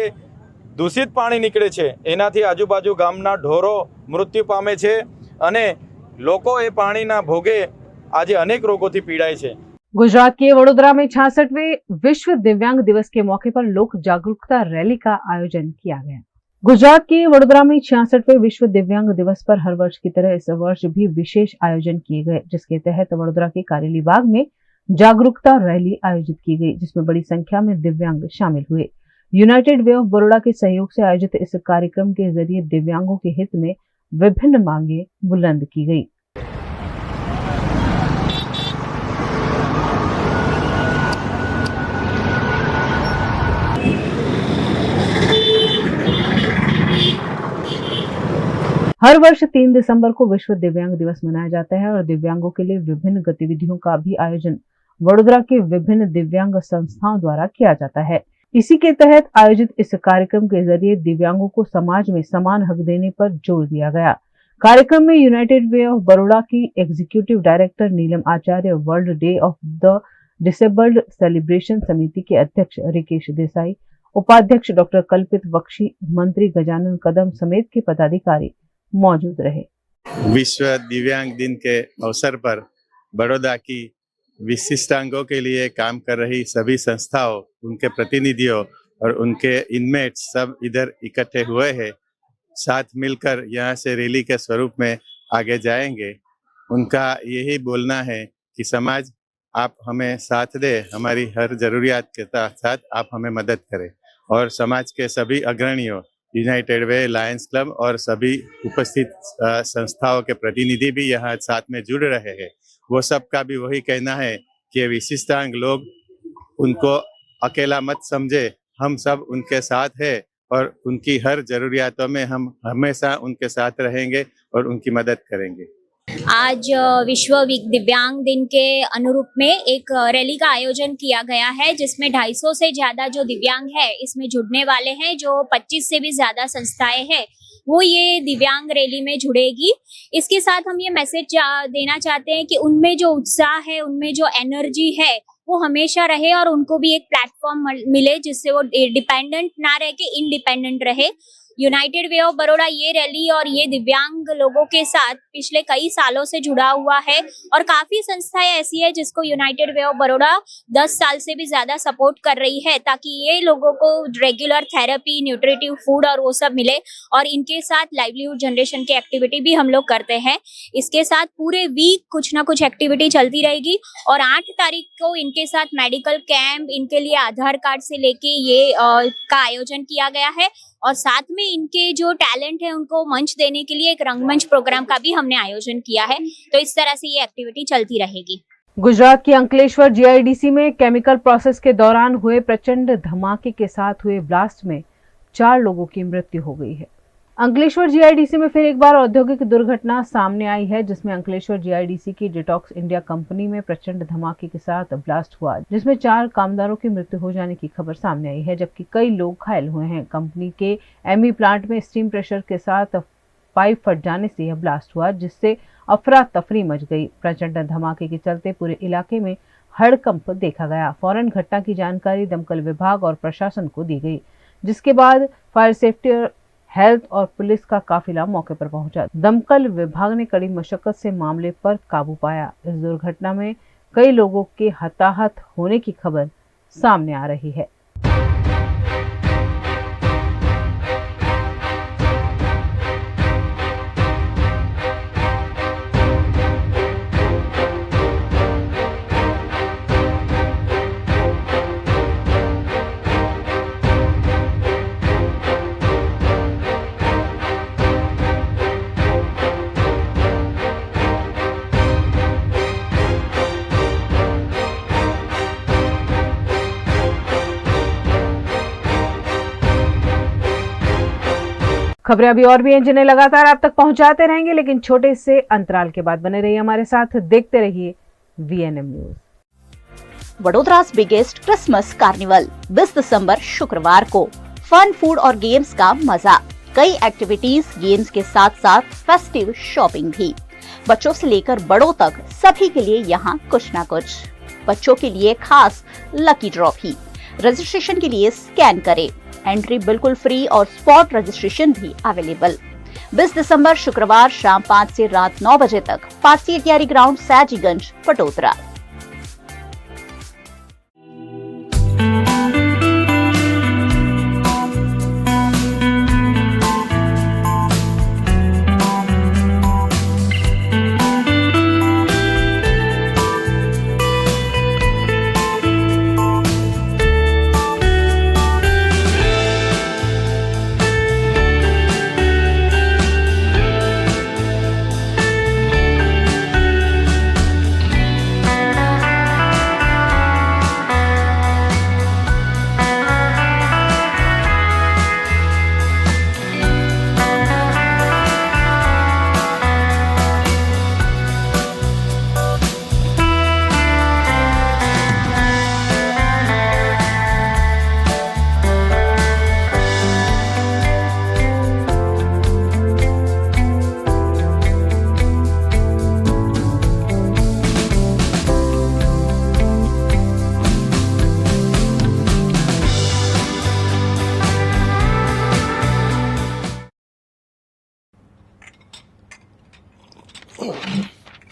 દૂષિત પાણી નીકળે છે એનાથી આજુબાજુ ગામના ઢોરો મૃત્યુ પામે છે અને લોકો એ પાણીના ભોગે આજે અનેક રોગોથી પીડાય છે. गुजरात के वडोदरा में 66वें विश्व दिव्यांग दिवस के मौके पर लोक जागरूकता रैली का आयोजन किया गया. गुजरात के वडोदरा में 66वें विश्व दिव्यांग दिवस पर हर वर्ष की तरह इस वर्ष भी विशेष आयोजन किए गए, जिसके तहत वडोदरा के कारेली बाग में जागरूकता रैली आयोजित की गई, जिसमें बड़ी संख्या में दिव्यांग शामिल हुए. यूनाइटेड वे ऑफ बड़ौदा के सहयोग से आयोजित इस कार्यक्रम के जरिए दिव्यांगों के हित में विभिन्न मांगे बुलंद की गई. हर वर्ष 3 दिसंबर को विश्व दिव्यांग दिवस मनाया जाता है और दिव्यांगों के लिए विभिन्न गतिविधियों का भी आयोजन वडोदरा के विभिन्न दिव्यांग संस्थाओं द्वारा किया जाता है. इसी के तहत आयोजित इस कार्यक्रम के जरिए दिव्यांगों को समाज में समान हक देने पर जोर दिया गया। कार्यक्रम में यूनाइटेड वे ऑफ बड़ौदा की executive director Neelam Acharya, world day of the disabled celebration समिति के अध्यक्ष रिकेश देसाई, उपाध्यक्ष डॉक्टर कल्पित बख्शी, मंत्री गजानन कदम समेत के पदाधिकारी मौजूद रहे। विश्व दिव्यांग दिन के अवसर पर बड़ौदा की विशिष्टांगों के लिए काम कर रही सभी संस्थाओं, उनके प्रतिनिधियों और उनके इनमेट्स सब इधर इकट्ठे हुए हैं। साथ मिलकर यहाँ से रैली के स्वरूप में आगे जाएंगे। उनका यही बोलना है कि समाज आप हमें साथ दे, हमारी हर जरूरियात के साथ आप हमें मदद करें। और समाज के सभी अग्रणियों, यूनाइटेड वे, लायंस क्लब और सभी उपस्थित संस्थाओं के प्रतिनिधि भी यहाँ साथ में जुड़ रहे हैं। वो सबका भी वही कहना है कि विशिष्टांग लोग उनको अकेला मत समझे, हम सब उनके साथ हैं और उनकी हर जरूरियातों में हम हमेशा उनके साथ रहेंगे और उनकी मदद करेंगे। आज विश्व दिव्यांग दिन के अनुरूप में एक रैली का आयोजन किया गया है, जिसमें 250 से ज्यादा जो दिव्यांग है इसमें जुड़ने वाले हैं। जो 25 से भी ज्यादा संस्थाएं हैं वो ये दिव्यांग रैली में जुड़ेगी। इसके साथ हम ये मैसेज देना चाहते हैं कि उनमें जो उत्साह है, उनमें जो एनर्जी है वो हमेशा रहे और उनको भी एक प्लेटफॉर्म मिले जिससे वो डिपेंडेंट ना रह के इंडिपेंडेंट रहे। यूनाइटेड वे ऑफ बड़ौदा ये रैली और ये दिव्यांग लोगों के साथ पिछले कई सालों से जुड़ा हुआ है और काफी संस्थाएं ऐसी है जिसको यूनाइटेड वे ऑफ बड़ौदा 10 साल से भी ज्यादा सपोर्ट कर रही है, ताकि ये लोगों को रेगुलर थेरेपी, न्यूट्रिटिव फूड और वो सब मिले। और इनके साथ लाइवलीहुड जनरेशन की एक्टिविटी भी हम लोग करते हैं। इसके साथ पूरे वीक कुछ ना कुछ एक्टिविटी चलती रहेगी। और 8 तारीख को इनके साथ मेडिकल कैंप, इनके लिए आधार कार्ड से लेके ये का आयोजन किया गया है। और साथ में इनके जो टैलेंट है उनको मंच देने के लिए एक रंगमंच प्रोग्राम का भी हमने आयोजन किया है। तो इस तरह से ये एक्टिविटी चलती रहेगी। गुजरात के अंकलेश्वर जीआईडीसी में केमिकल प्रोसेस के दौरान हुए प्रचंड धमाके के साथ हुए ब्लास्ट में 4 लोगों की मृत्यु हो गई है। अंकलेश्वर जीआईडीसी में फिर एक बार औद्योगिक दुर्घटना सामने आई है, जिसमें अंकलेश्वर जीआईडीसी की डिटॉक्स इंडिया कंपनी में प्रचंड धमाके के साथ ब्लास्ट हुआ, जिसमें 4 कामगारों की मृत्यु हो जाने की खबर सामने आई है, जबकि कई लोग घायल हुए हैं। कंपनी के एमई प्लांट में स्टीम प्रेशर के साथ पाइप फट जाने से यह ब्लास्ट हुआ, जिससे अफरा तफरी मच गई। प्रचंड धमाके के चलते पूरे इलाके में हड़कंप देखा गया। फौरन घटना की जानकारी दमकल विभाग और प्रशासन को दी गई, जिसके बाद फायर सेफ्टी, हेल्थ और पुलिस का काफिला मौके पर पहुंचा। दमकल विभाग ने कड़ी मशक्कत से मामले पर काबू पाया। इस दुर्घटना में कई लोगों के हताहत होने की खबर सामने आ रही है। खबरें अभी और भी हैं जिन्हें लगातार आप तक पहुंचाते रहेंगे, लेकिन छोटे से अंतराल के बाद बने रहिए हमारे साथ, देखते रहिए VNM news. Vadodara's biggest Christmas carnival 20 दिसंबर शुक्रवार को। फन, फूड और गेम्स का मजा, कई एक्टिविटीज, गेम्स के साथ साथ फेस्टिव शॉपिंग भी। बच्चों से लेकर बड़ों तक सभी के लिए यहाँ कुछ ना कुछ। बच्चों के लिए खास लकी ड्रॉ भी। रजिस्ट्रेशन के लिए स्कैन करें। एंट्री बिल्कुल फ्री और स्पॉट रजिस्ट्रेशन भी अवेलेबल। 20 दिसंबर शुक्रवार शाम 5 से रात 9 बजे तक, फारसी अटियारी ग्राउंड, सयाजीगंज, वडोदरा।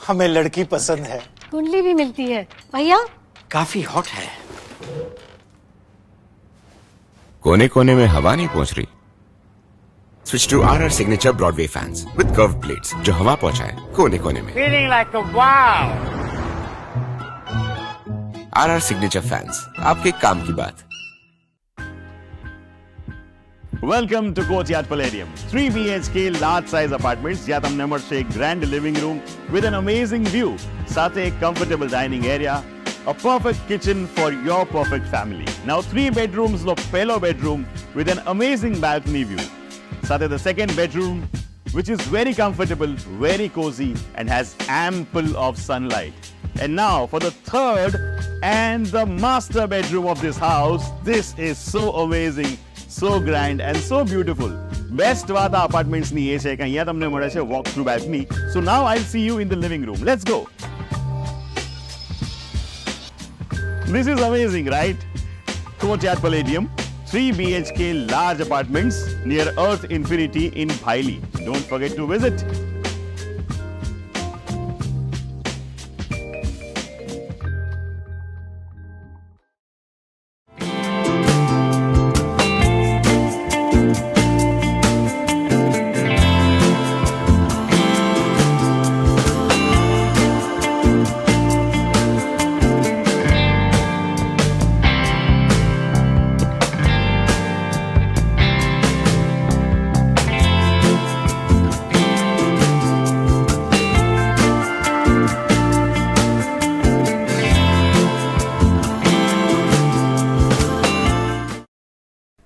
हमें लड़की पसंद है। कुंडली भी मिलती है भैया। काफी हॉट है। कोने कोने में हवा नहीं पहुंच रही। Switch to RR signature broadway fans with curve plates जो हवा पहुंचाए कोने कोने में। Feeling like a wow. RR signature fans, आपके काम की बात। Welcome to Courtyard Palladium. 3 BHK large size apartments જ્યાં તમને મળશે એક grand living room with an amazing view, સાથે એક comfortable dining area, a perfect kitchen for your perfect family. Now 3 bedrooms નો પહેલો bedroom with an amazing balcony view. સાથે the second bedroom which is very comfortable, very cozy and has ample of sunlight. And now for the third and the master bedroom of this house. This is so amazing, so grand and so beautiful. Best વાત આ apartments ની એ છે કે અહીંયા તમને મળે છે walk through balcony. So now I'll see you in the living room. Let's go. This is amazing, right? Courtyard Palladium, 3 BHK large apartments near Earth Infinity in Bhaili. Don't forget to visit.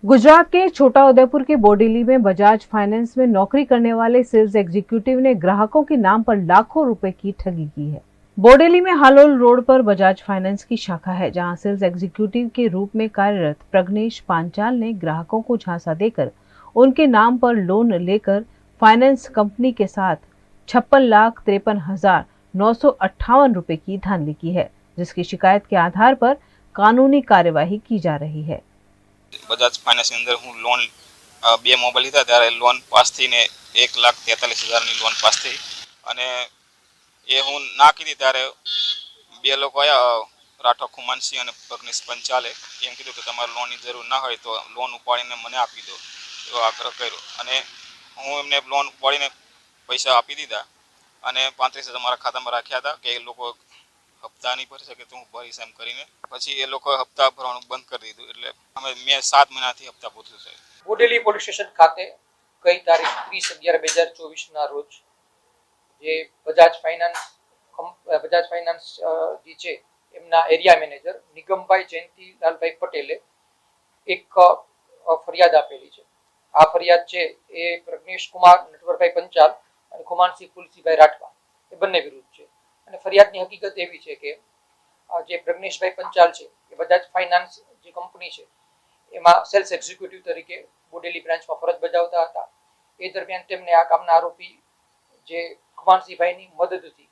Gujarat के छोटा उदेपुर के बोडेली में Bajaj finance में नौकरी करने वाले sales executive ने ग्राहकों के नाम पर लाखों रुपए की ठगी की है। बोडेली में हालोल रोड पर बजाज फाइनेंस की शाखा है, जहां सेल्स एग्जीक्यूटिव के रूप में कार्यरत प्रज्ञेश पांचाल ने ग्राहकों को झांसा देकर उनके नाम पर लोन लेकर फाइनेंस कंपनी के साथ 56,53,958 रुपए की धांधली की है, जिसकी शिकायत के आधार पर कानूनी कार्यवाही की जा रही है। बजाज फाइनेंस ની અંદર હું લોન 2 મોબાઈલ લીધા ત્યારે લોન પાસ થઈને 1,43,000 ની લોન પાસ થઈ અને એ હું ના કીધી ત્યારે બે લોકો આયા રાઠોડ ખુમાનસિંહ અને પ્રજ્ઞેશ પંચાલે એમ કીધું કે તમારે લોનની જરૂર ના હોય તો લોન ઉપાડીને મને આપી દો એવો આગ્રહ કર્યો અને હું એમને લોન ઉપાડીને પૈસા આપી દીધા અને 35,000 મારા ખાતામાં રાખ્યા હતા કે એ લોકો હપ્તા નહીં ભરી શકે તો હું ભરીશ એમ કરીને પછી એ લોકોએ હપ્તા ભરવાનું બંધ કરી દીધું એટલે અમે મેં 7 મહિનાથી હપ્તા પૂછ્યું છે। બોડેલી પોલીસ સ્ટેશન ખાતે ગઈ તારીખ 30/11/2024 ના રોજ જે બજાજ ફાઇનાન્સ જે છે એમના એરિયા મેનેજર નિગમભાઈ જયંતિલાલભાઈ પટેલે એક ફરિયાદ આપેલી છે। આ ફરિયાદ છે એ પ્રજ્ઞેશ કુમાર નટવરભાઈ પંચાલ અને ખુમાનસિંહ ફુલસિંહભાઈ રાઠવા એ બંને વિરુદ્ધ છે। અને ફરિયાદની હકીકત એવી છે કે જે પ્રજ્ઞેશભાઈ પંચાલ છે એ બજાજ ફાઇનાન્સ જે કંપની છે એમાં સેલ્સ એક્ઝિક્યુટિવ તરીકે બોડેલી બ્રાન્ચમાં ફરજ બજાવતા હતા। એ દરમિયાન તેમને આ કામના આરોપી જે ખુમાનસિંહભાઈની મદદથી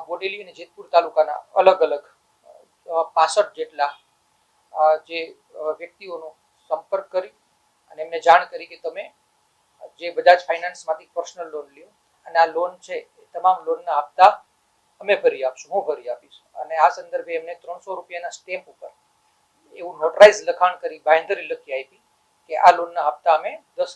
બોડેલી અને જેતપુર તાલુકાના અલગ અલગ 65 જેટલા જે વ્યક્તિઓનો સંપર્ક કરી અને એમને જાણ કરી કે તમે જે બજાજ ફાઇનાન્સમાંથી પર્સનલ લોન લ્યો અને આ લોન છે એ તમામ લોનના હપ્તા અમે ભરી આપશું, હું ભરી આપીશ અને આ સંદર્ભે એમને 300 રૂપિયાના સ્ટેમ્પ ઉપર એવું નોટરાઇઝ લખાણ કરી બાંયધરી લખી આપી કે આ લોનના હપ્તા અમે 10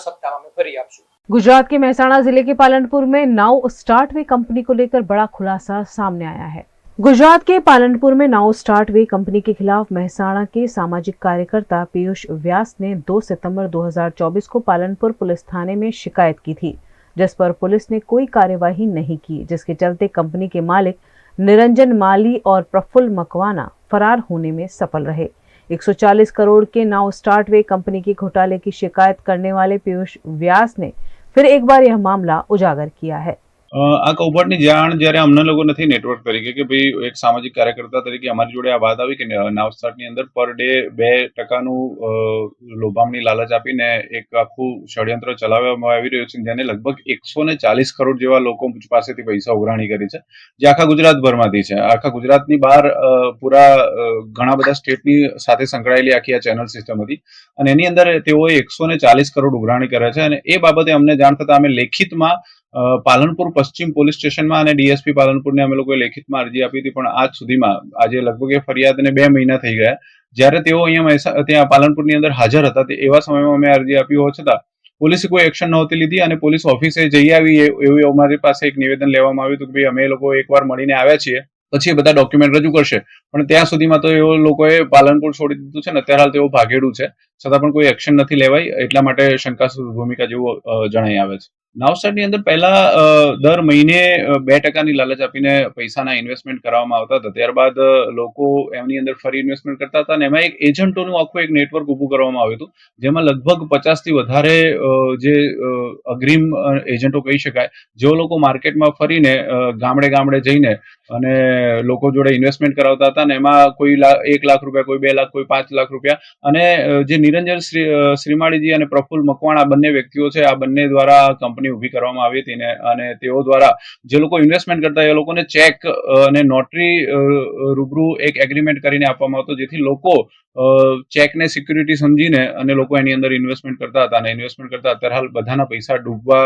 હપ્તામાં અમે ભરી આપશું। गुजरात के मेहसाणा जिले के पालनपुर में नाउ स्टार्ट वे कंपनी को लेकर बड़ा खुलासा सामने आया है। गुजरात के पालनपुर में नाउ स्टार्ट वे कंपनी के खिलाफ मेहसाणा के सामाजिक कार्यकर्ता पीयूष व्यास ने 2 सितंबर 2024 को पालनपुर पुलिस थाने में शिकायत की थी, जिस पर पुलिस ने कोई कार्यवाही नहीं की, जिसके चलते कंपनी के मालिक निरंजन माली और प्रफुल्ल मकवाना फरार होने में सफल रहे। 140 करोड़ के नाउ स्टार्ट वे कंपनी के घोटाले की शिकायत करने वाले पीयूष व्यास ने फिर एक बार यह मामला उजागर किया है। આ કૌભાંડની જાણ જ્યારે અમને લોકોને થઈ નેટવર્ક તરીકે કે ભાઈ એક સામાજિક કાર્યકર્તા તરીકે અમારી જોડે આ વાત આવી કે નાવસ્ટાર્ટની અંદર પર ડે 2% લોભામણી લાલચ આપીને એક આખું ષડયંત્ર ચલાવવામાં આવી રહ્યું છે, જેને લગભગ 140 કરોડ જેવા લોકો પાસેથી પૈસા ઉઘરાણી કરી છે, જે આખા ગુજરાતભરમાંથી છે। આખા ગુજરાતની બહાર પૂરા ઘણા બધા સ્ટેટની સાથે સંકળાયેલી આખી આ ચેનલ સિસ્ટમ હતી અને એની અંદર તેઓએ 140 કરોડ ઉઘરાણી કર્યા છે અને એ બાબતે અમને જાણ થતા અમે લેખિતમાં પાલનપુર પશ્ચિમ પોલીસ સ્ટેશનમાં અને ડીએસપી પાલનપુરને અમે લોકોએ લેખિતમાં અરજી આપી હતી, પણ આજ સુધીમાં આજે લગભગ એ ફરિયાદને 2 મહિના થઈ ગયા. જ્યારે તેઓ અહીંયા ત્યાં પાલનપુરની અંદર હાજર હતા એવા સમયમાં અમે અરજી આપી હોવા છતાં પોલીસે કોઈ એક્શન નહોતી લીધી અને પોલીસ ઓફિસે જઈ આવી એવું અમારી પાસે એક નિવેદન લેવામાં આવ્યું હતું કે ભાઈ અમે લોકો એકવાર મળીને આવ્યા છીએ, પછી એ બધા ડોક્યુમેન્ટ રજૂ કરશે. પણ ત્યાં સુધીમાં તો એવો લોકોએ પાલનપુર છોડી દીધું છે ને અત્યારે હાલ તેઓ ભાગેડું છે, છતાં પણ કોઈ એક્શન નથી લેવાય, એટલા માટે શંકાસ્પદ ભૂમિકા જેવું જણાઈ આવે છે. નાવસારની અંદર પહેલા દર મહિને 2% લાલચ આપીને પૈસાના ઇન્વેસ્ટમેન્ટ કરવામાં આવતા હતા. ત્યારબાદ લોકો એમની અંદર ફરી ઇન્વેસ્ટમેન્ટ કરતા હતા અને એમાં એક એજન્ટોનું આખું એક નેટવર્ક ઊભું કરવામાં આવ્યું હતું, જેમાં લગભગ 50થી વધારે જે અગ્રીમ એજન્ટો કહી શકાય, જેઓ લોકો માર્કેટમાં ફરીને ગામડે ગામડે જઈને અને લોકો જોડે ઇન્વેસ્ટમેન્ટ કરાવતા હતા. અને એમાં કોઈ 1 લાખ રૂપિયા, કોઈ 2 લાખ, કોઈ 5 લાખ રૂપિયા, અને જે નિરંજન શ્રીમાળીજી અને પ્રફુલ્લ મકવાણા બંને વ્યક્તિઓ છે, આ બંને દ્વારા કંપની ઉભી કરવામાં આવી હતી અને તેઓ દ્વારા જે લોકો ઇન્વેસ્ટમેન્ટ કરતા એ લોકોને ચેક અને નોટરી રૂબરૂ એક એગ્રીમેન્ટ કરીને આપવામાં આવતો, જેથી લોકો ચેકને સિક્યુરિટી સમજીને અને લોકો એની અંદર ઇન્વેસ્ટમેન્ટ કરતા હતા અને ઇન્વેસ્ટમેન્ટ કરતા અત્યારે હાલ બધાના પૈસા ડૂબવા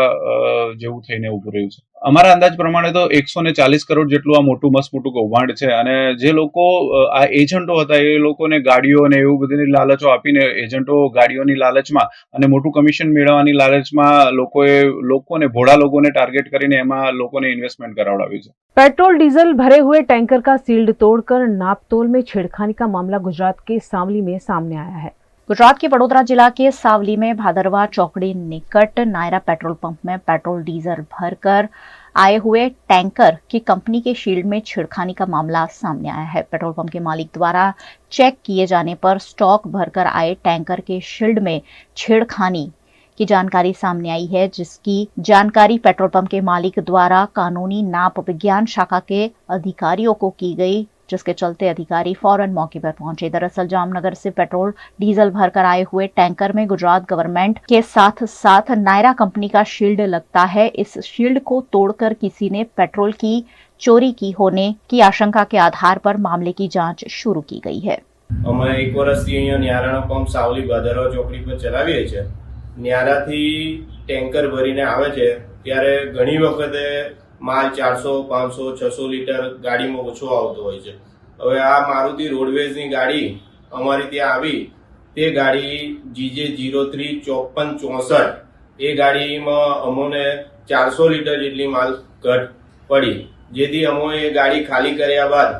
જેવું થઈને ઉભું રહ્યું છે. અમારા અંદાજ પ્રમાણે તો 140 કરોડ જેટલું આ મોટું મસ્ત કૌભાંડ છે. અને જે લોકો આ એજન્ટો હતા એ લોકોને ગાડીઓ અને એવું બધી લાલચો આપીને એજન્ટો ગાડીઓની લાલચમાં અને મોટું કમિશન મેળવવાની લાલચમાં લોકોને ભોળા લોકોને ટાર્गेट કરીને એમાં લોકોને ઇન્वेस्टमेंट करावड़ावी है। पेट्रोल डीजल भरे हुए टैंकर का सील्ड तोड़कर नापतोल में छेड़खानी का मामला गुजरात के सावली में सामने आया है। गुजरात के वडोदरा जिला के सावली में भादरवा चौकड़ी निकट नायरा पेट्रोल पंप में पेट्रोल डीजल भरकर आए हुए टैंकर की कंपनी के शील्ड में छेड़खानी का मामला सामने आया है। पेट्रोल पंप के मालिक द्वारा चेक किए जाने पर स्टॉक भरकर आए टैंकर के शील्ड में छेड़खानी की जानकारी सामने आई है, जिसकी जानकारी पेट्रोल पंप के मालिक द्वारा कानूनी नाप विज्ञान शाखा के अधिकारियों को की गई, जिसके चलते अधिकारी फौरन मौके पर पहुंचे। दरअसल जामनगर से पेट्रोल डीजल भरकर आए हुए टैंकर में गुजरात गवर्नमेंट के साथ साथ नायरा कंपनी का शील्ड लगता है। इस शील्ड को तोड़कर किसी ने पेट्रोल की चोरी की होने की आशंका के आधार पर मामले की जांच शुरू की गई है। અમે 1 વર્ષથી અહીંયા ન્યારાનો પંપ સાવલી ભાદરવા ચોકડી પર ચલાવીએ છીએ। ન્યારાથી ટેન્કર ભરીને આવે છે ત્યારે ઘણી વખતે માલ 400, 500, 600 લીટર ગાડીમાં ઓછો આવતો હોય છે। હવે આ મારુતિ રોડવેઝની ગાડી અમારી ત્યાં આવી, તે ગાડી GJ03 5464 એ ગાડીમાં અમોને 400 લીટર જેટલી માલ ઘટ પડી, જેથી અમોએ એ ગાડી ખાલી કર્યા બાદ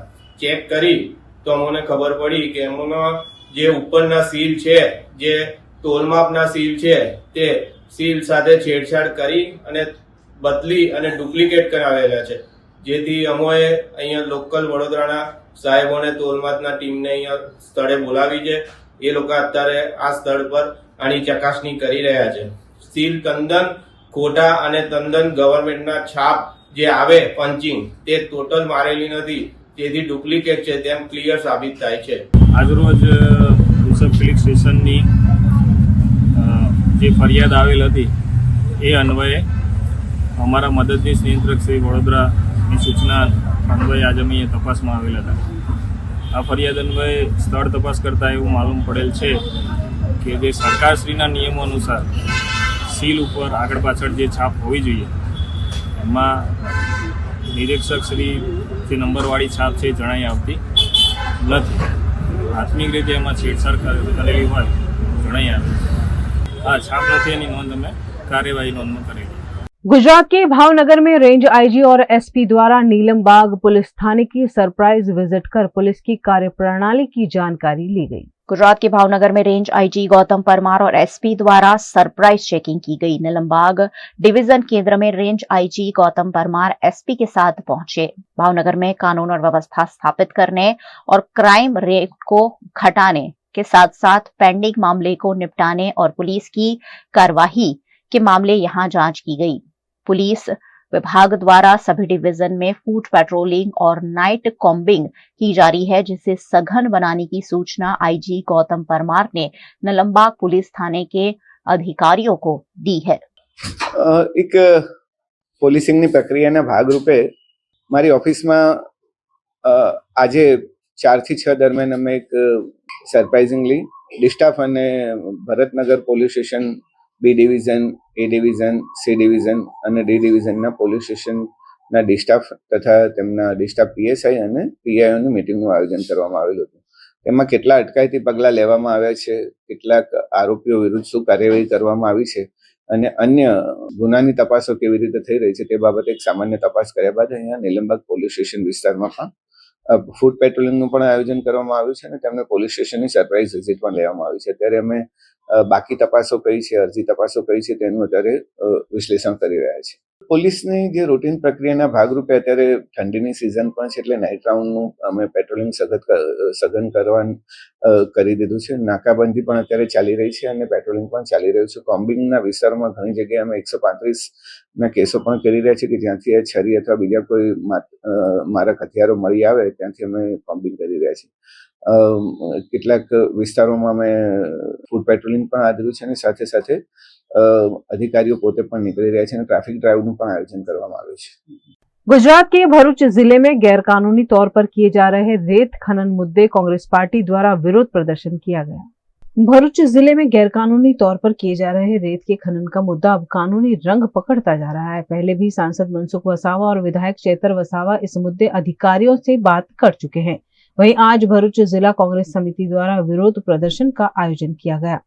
ચેક કરી તો અમોને ખબર પડી કે એમનો જે ઉપરના સીલ છે, જે તોલમાપના સીલ છે, તે સીલ સાથે છેડછાડ કરી અને બદલી અને ડુપ્લિકેટ કરાવેલા છે, જેથી અમોએ અહીંયા લોકલ વડોદરાના સાહેબોને તોલમાપના ટીમને અહીંયા સ્થળે બોલાવી છે। એ લોકો અત્યારે આ સ્થળ પર આની ચકાસણી કરી રહ્યા છે। સીલ તદ્દન ખોટા અને તદ્દન ગવર્મેન્ટના છાપ જે આવે પંચિંગ તે ટોટલ મારેલી નથી, તેથી ડુપ્લિકેટ છે તેમ ક્લિયર સાબિત થાય છે। આજરોજ રિસર્વ ફિલિંગ સ્ટેશનની જે ફરિયાદ આવેલ હતી એ અન્વયે અમારા મદદનીશ નિયંત્રક શ્રી વડોદરાની સૂચના અન્વયે આજે અમે તપાસમાં આવેલા હતા। આ ફરિયાદ અન્વયે સ્થળ તપાસ કરતાં એવું માલુમ પડેલ છે કે જે સરકારશ્રીના નિયમો અનુસાર સીલ ઉપર આગળ પાછળ જે છાપ હોવી જોઈએ એમાં નિરીક્ષક શ્રી જે નંબરવાળી છાપ છે એ જણાઈ આવતી નથી। પ્રાથમિક રીતે એમાં છેડછાડ કરેલી હોય જણાઈ આવે। हाँ, छाप नहीं एनी नोंध में कार्यवाही नोंध में करेगी। गुजरात के भावनगर में रेंज आईजी और एसपी द्वारा नीलम बाग पुलिस थाने की सरप्राइज विजिट कर पुलिस की कार्यप्रणाली की जानकारी ली गई। गुजरात के भावनगर में रेंज आईजी गौतम परमार और एसपी द्वारा सरप्राइज चेकिंग की गई। नीलमबाग डिवीजन केंद्र में range IG Gautam Parmar SP के साथ पहुंचे। भावनगर में कानून और व्यवस्था स्थापित करने और क्राइम रेट को घटाने के साथ साथ पेंडिंग मामले को निपटाने और पुलिस की कार्यवाही के मामले यहां जांच की गई। पुलिस विभाग द्वारा सभी डिवीजन में फूट पेट्रोलिंग और नाइट कॉम्बिंग की जा रही है, जिसे सघन बनाने की सूचना आईजी गौतम परमार ने निलमबाग पुलिस थाने के अधिकारियों को दी है। एक પોલીસિંગની પ્રક્રિયાના ભાગરૂપે મારી ઓફિસમાં આજે 4 થી 6 દરમિયાન અમે એક સરપ્રાઇઝિંગલી ડિસ્ટાફ અને Bharatnagar police station B division, A division, C division અને ડી ડિવિઝનના પોલીસ સ્ટેશનના ડીસ્ટાફ તથા તેમના ડીસ્ટાફ પીએસઆઈ અને પીઆઈઓની મિટિંગનું આયોજન કરવામાં આવેલું હતું. તેમાં કેટલા અટકાયતી પગલાં લેવામાં આવ્યા છે, કેટલાક આરોપીઓ વિરુદ્ધ શું કાર્યવાહી કરવામાં આવી છે અને અન્ય ગુનાની તપાસો કેવી રીતે થઈ રહી છે તે બાબતે એક સામાન્ય તપાસ કર્યા બાદ અહીંયા નીલમબાગ પોલીસ સ્ટેશન વિસ્તારમાં પણ ફૂડ પેટ્રોલિંગનું પણ આયોજન કરવામાં આવ્યું છે અને તેમને પોલીસ સ્ટેશનની સરપ્રાઇઝ વિઝિટ પણ લેવામાં આવી છે. અત્યારે અમે બાકી તપાસો કઈ છે, અરજી તપાસો કઈ છે તેનું અત્યારે વિશ્લેષણ કરી રહ્યા છીએ. પોલીસની જે રૂટીન પ્રક્રિયાના ભાગરૂપે અત્યારે ઠંડીની સિઝન પણ છે એટલે નાઇટ રાઉન્ડનું અમે પેટ્રોલિંગ સઘન કરવાનું કરી દીધું છે. નાકાબંધી પણ અત્યારે ચાલી રહી છે અને પેટ્રોલિંગ પણ ચાલી રહ્યું છે. કોમ્બિંગના વિસ્તારમાં ઘણી જગ્યાએ અમે 135ના કેસો પણ કરી રહ્યા છીએ કે જ્યાંથી આ છરી અથવા બીજા કોઈ મારક હથિયારો મળી આવે ત્યાંથી અમે કોમ્બિંગ કરી રહ્યા છીએ. કેટલાક વિસ્તારોમાં અમે ફૂડ પેટ્રોલિંગ પણ આદર્યું છે અને સાથે સાથે अधिकारियों पोते पण निकली रहे हैं, ट्रैफिक ड्राइव નું પણ આયોજન કરવામાં આવ્યું છે. गुजरात के भरूच जिले में गैरकानूनी तौर पर किए जा रहे रेत खनन मुद्दे कांग्रेस पार्टी द्वारा विरोध प्रदर्शन किया गया. भरूच जिले में गैरकानूनी तौर पर किए जा रहे रेत के खनन का मुद्दा अब कानूनी रंग पकड़ता जा रहा है. पहले भी सांसद मनसुख वसावा और विधायक चेतर वसावा इस मुद्दे अधिकारियों से बात कर चुके हैं. वहीं आज भरूच जिला कांग्रेस समिति द्वारा विरोध प्रदर्शन का आयोजन किया गया.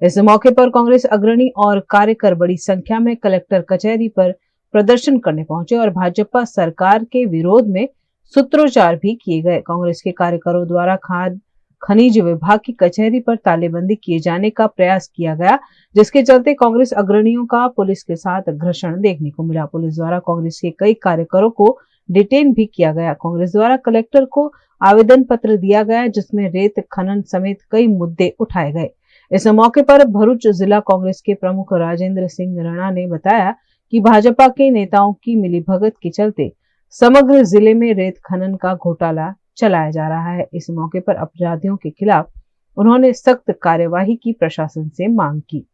इस मौके पर कांग्रेस अग्रणी और कार्यकर बड़ी संख्या में कलेक्टर कचहरी पर प्रदर्शन करने पहुंचे और भाजपा सरकार के विरोध में सूत्रोच्चार भी किए गए. कांग्रेस के कार्यकरों द्वारा खाद खनिज विभाग की कचहरी पर तालेबंदी किए जाने का प्रयास किया गया, जिसके चलते कांग्रेस अग्रणियों का पुलिस के साथ घर्षण देखने को मिला. पुलिस द्वारा कांग्रेस के कई कार्यकरों को डिटेन भी किया गया. कांग्रेस द्वारा कलेक्टर को आवेदन पत्र दिया गया जिसमें रेत खनन समेत कई मुद्दे उठाए गए. इस मौके पर भरूच जिला कांग्रेस के प्रमुख राजेंद्र सिंह राणा ने बताया कि भाजपा के नेताओं की मिलीभगत के चलते समग्र जिले में रेत खनन का घोटाला चलाया जा रहा है. इस मौके पर अपराधियों के खिलाफ उन्होंने सख्त कार्यवाही की प्रशासन से मांग की.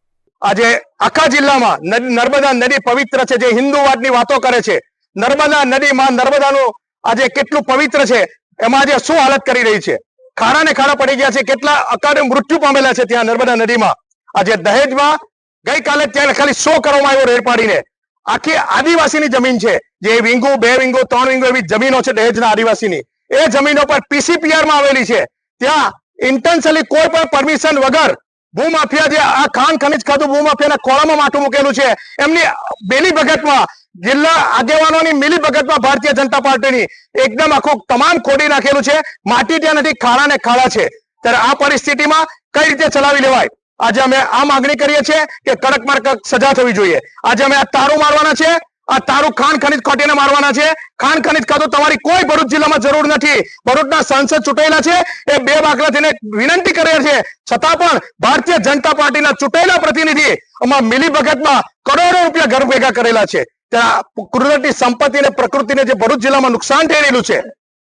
आज आखा जिला में नर्मदा नदी पवित्र है, जे हिंदुवादनी वातो करे छे, नर्मदा नदी में नर्मदानु आज केटलुं पवित्र है, एमां आज शुं हालत करी रही है. खाड़ा ने खाड़ा पड़ी गया है, केटला अकाले मृत्यु पामेला है त्यां नर्मदा नदी में. आज दहेज में गई काले त्यारे खाली 100 करवामां आव्यो रेड पाडीने. आखी आदिवासी जमीन है, जे विंगो 2 विंगो 3 विंगो एवी जमीनो छे दहेजना आदिवासी ए जमीनों पर पीसीपीआर में आवेली है. त्यां इंटेन्शनली कोई पण परमिशन वगर भूमाफिया जे आ खान खनिज खाधु भूमाफियाना खोळामां माठुं मूकेलुं छे. एमनी बेली भगतमां जिला आगेवानोनी मिली भगतमां भारतीय जनता पार्टीनी एकदम आखो तमाम खोडी नाखेलुं छे. माटी त्यां नथी, खाड़ा ने खाड़ा छे. त्यारे आ परिस्थितिमां कई रीते चलावी लेवाय. आज अमे आ मागणी करीए छीए के कड़कमां कड़क सजा थवी जोईए. आज अमे आ तारू मारवाना छे, आ तारू खान खनिज खाटीने मारवाना छे. खान खनिज खाधु तमारी कोई भरूच जिल्लामां जरूर नथी. भरूचना सांसद चूंटायेला छे ए बे बाकला थईने विनंती करे छे, छतां पण भारतीय जनता पार्टीना चूंटायेला प्रतिनिधि आमां मिली भगतमां करोड़ो रूपिया घर भेगा करेला छे. त्यां कुदरती संपत्ति ने प्रकृति ने जे भरूच जिल्लामां नुकसान थई रहेलुं छे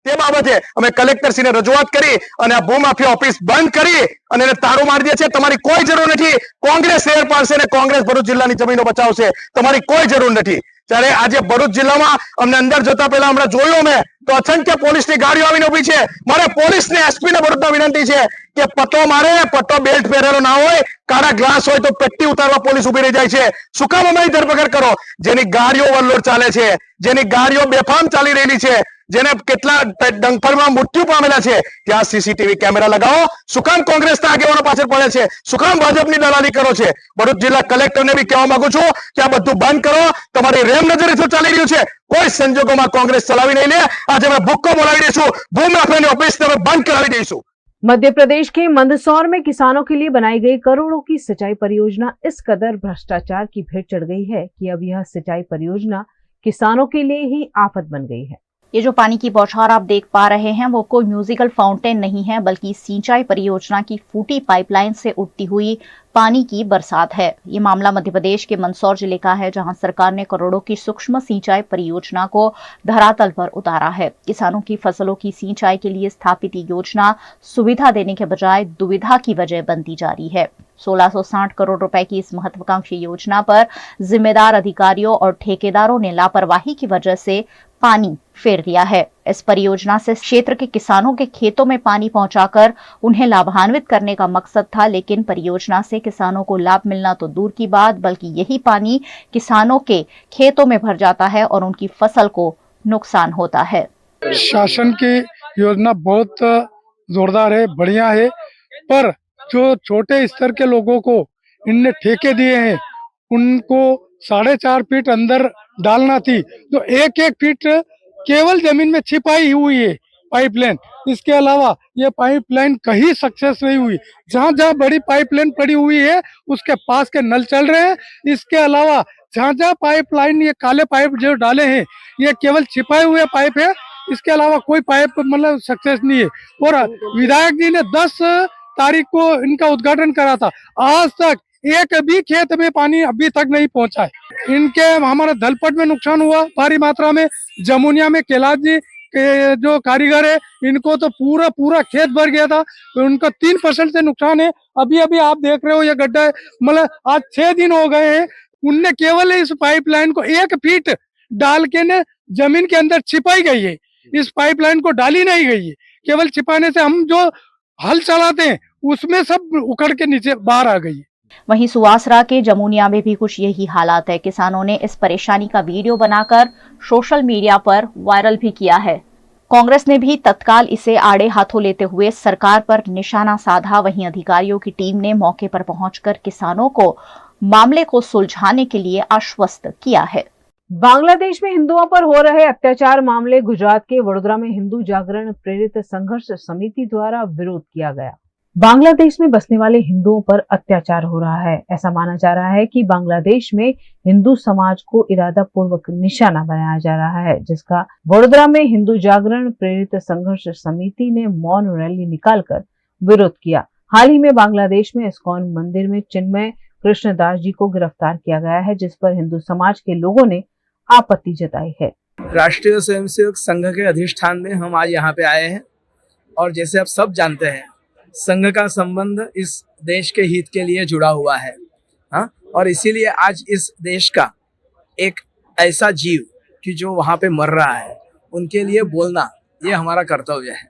ते बाबते अमे कलेक्टरश्रीने रजूआत करी अने आ भूमाफिया ऑफिस बंद करी अने एने ताळું मारी दे छे. तमारी कोई जरूर नथी. कांग्रेस शहर पाडशे ने कांग्रेस भरूच जिल्लानी जमीनो बचावशे. तमारी कोई जरूर नथी. ત્યારે આજે ભરૂચ જિલ્લામાં અમને અંદર જતા પહેલા હમણાં જોયું અમે તો અસંખ્ય પોલીસની ગાડીઓ આવીને ઊભી છે. મારે પોલીસને એસપીને ભરૂચના વિનંતી છે કે પટ્ટો મારે, પટ્ટો બેલ્ટ પહેરેલો ના હોય, કાળા ગ્લાસ હોય તો પેટ્ટી ઉતારવા પોલીસ ઊભી રહી જાય છે. શું કામ અમારી ધરપકડ કરો? જેની ગાડીઓ ઓવરલોડ ચાલે છે, જેની ગાડીઓ બેફામ ચાલી રહેલી છે, જેને કેટલા ડંફરમાં મૃત્યુ પામેલા છે, ત્યાં સીસીટીવી કેમેરા લગાવો. શું કામ કોંગ્રેસના આગેવાનો પાછળ પડે છે? શું કામ ભાજપની દલાલી કરો છે? ભરૂચ જિલ્લા કલેક્ટરને બી કહેવા માંગુ છું કે આ બધું બંધ કરો. તમારી રેમ નજરે શું ચાલી રહ્યું છે? કોઈ સંજોગોમાં કોંગ્રેસ ચલાવી નહીં લે. આજે અમે ભૂક્કો બોલાવી દઈશું, ભૂમાફિયાની ઓફિસને અમે બંધ કરાવી દઈશું. मध्य प्रदेश के मंदसौर में किसानों के लिए बनाई गई करोड़ों की सिंचाई परियोजना इस कदर भ्रष्टाचार की भेंट चढ़ गई है कि अब यह सिंचाई परियोजना किसानों के लिए ही आफत बन गई है. ये जो पानी की बौछार आप देख पा रहे हैं वो कोई म्यूजिकल फाउंटेन नहीं है, बल्कि सिंचाई परियोजना की फूटी पाइपलाइन से उठती हुई पानी की बरसात है. ये मामला मध्य प्रदेश के मंदसौर जिले का है, जहां सरकार ने करोड़ों की सूक्ष्म सिंचाई परियोजना को धरातल पर उतारा है. किसानों की फसलों की सिंचाई के लिए स्थापित योजना सुविधा देने के बजाय दुविधा की वजह बनती जा रही है. 1660 करोड़ रुपए की इस महत्वाकांक्षी योजना पर जिम्मेदार अधिकारियों और ठेकेदारों ने लापरवाही की वजह से पानी फेर दिया है। इस परियोजना से क्षेत्र के किसानों के खेतों में पानी पहुंचाकर उन्हें लाभान्वित करने का मकसद था, लेकिन परियोजना से किसानों को लाभ मिलना तो दूर की बात, बल्कि यही पानी किसानों के खेतों में भर जाता है और उनकी फसल को नुकसान होता है। शासन की योजना बहुत जोरदार है, बढ़िया है, पर जो छोटे स्तर के लोगों को इनने ठेके दिए हैं उनको 4.5 फीट अंदर डालना थी, तो 1-1 फीट केवल जमीन में छिपाई हुई है पाइपलाइन। इसके अलावा ये पाइपलाइन कहीं सक्सेस नहीं हुई। जहाँ जहाँ बड़ी पाइपलाइन पड़ी हुई है उसके पास के नल चल रहे हैं। इसके अलावा जहाँ जहाँ पाइपलाइन ये काले पाइप जो डाले हैं ये केवल छिपाए हुए पाइप है, इसके अलावा कोई पाइप मतलब सक्सेस नहीं है। और विधायक जी ने 10 तारीख को इनका उद्घाटन करा था, आज तक एक भी खेत में पानी अभी तक नहीं पहुंचा है। इनके हमारा दलपत में नुकसान हुआ भारी मात्रा में, जमुनिया में कैलाश जी के जो कारीगर है इनको तो पूरा खेत भर गया था, तो उनका 3% से नुकसान है। अभी अभी आप देख रहे हो ये गड्ढा है, मतलब आज 6 दिन हो गए हैं, उनने केवल इस पाइपलाइन को 1 फीट डाल के ने जमीन के अंदर छिपाई गई है। इस पाइपलाइन को डाली नहीं गई है, केवल छिपाने से हम जो हल चलाते हैं उसमें सब उखड़ के नीचे बाहर आ गई है। वहीं सुवासरा के जमुनिया में भी कुछ यही हालात है। किसानों ने इस परेशानी का वीडियो बनाकर सोशल मीडिया पर वायरल भी किया है। कांग्रेस ने भी तत्काल इसे आड़े हाथों लेते हुए सरकार पर निशाना साधा। वहीं अधिकारियों की टीम ने मौके पर पहुंचकर किसानों को मामले को सुलझाने के लिए आश्वस्त किया है। बांग्लादेश में हिंदुओं पर हो रहे अत्याचार मामले गुजरात के वडोदरा में हिंदू जागरण प्रेरित संघर्ष समिति द्वारा विरोध किया गया। बांग्लादेश में बसने वाले हिंदुओं पर अत्याचार हो रहा है। ऐसा माना जा रहा है कि बांग्लादेश में हिंदू समाज को इरादा पूर्वक निशाना बनाया जा रहा है, जिसका वडोदरा में हिंदू जागरण प्रेरित संघर्ष समिति ने मौन रैली निकालकर विरोध किया। हाल ही में बांग्लादेश में इस्कॉन मंदिर में चिन्मय कृष्णदास जी को गिरफ्तार किया गया है, जिस पर हिंदू समाज के लोगों ने आपत्ति जताई है। राष्ट्रीय स्वयंसेवक संघ के अधिष्ठान में हम आज यहाँ पे आए हैं और जैसे आप सब जानते हैं संघ का संबंध इस देश के हित के लिए जुड़ा हुआ है, हाँ, और इसीलिए आज इस देश का एक ऐसा जीव कि जो वहाँ पे मर रहा है उनके लिए बोलना ये हमारा कर्तव्य है।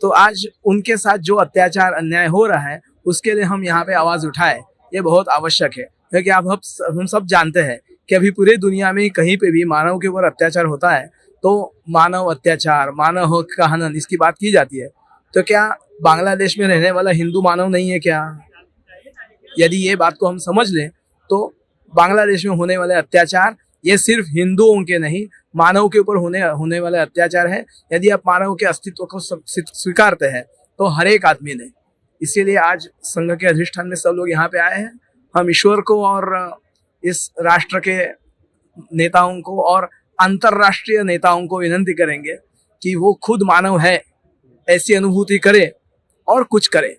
तो आज उनके साथ जो अत्याचार अन्याय हो रहा है उसके लिए हम यहाँ पे आवाज़ उठाए, ये बहुत आवश्यक है, क्योंकि हम सब जानते हैं कि अभी पूरे दुनिया में कहीं पे भी मानव के ऊपर अत्याचार होता है तो मानव अत्याचार, मानव हक का हनन, इसकी बात की जाती है। तो क्या बांग्लादेश में रहने वाला हिंदू मानव नहीं है क्या? यदि ये बात को हम समझ लें तो बांग्लादेश में होने वाले अत्याचार ये सिर्फ हिंदुओं के नहीं, मानव के ऊपर होने वाले अत्याचार है। यदि आप मानव के अस्तित्व को स्वीकारते हैं तो हर एक आदमी ने, इसीलिए आज संघ के अधिष्ठान में सब लोग यहाँ पे आए हैं। हम ईश्वर को और इस राष्ट्र के नेताओं को और अंतर्राष्ट्रीय नेताओं को विनती करेंगे कि वो खुद मानव है ऐसी अनुभूति करे और कुछ करे।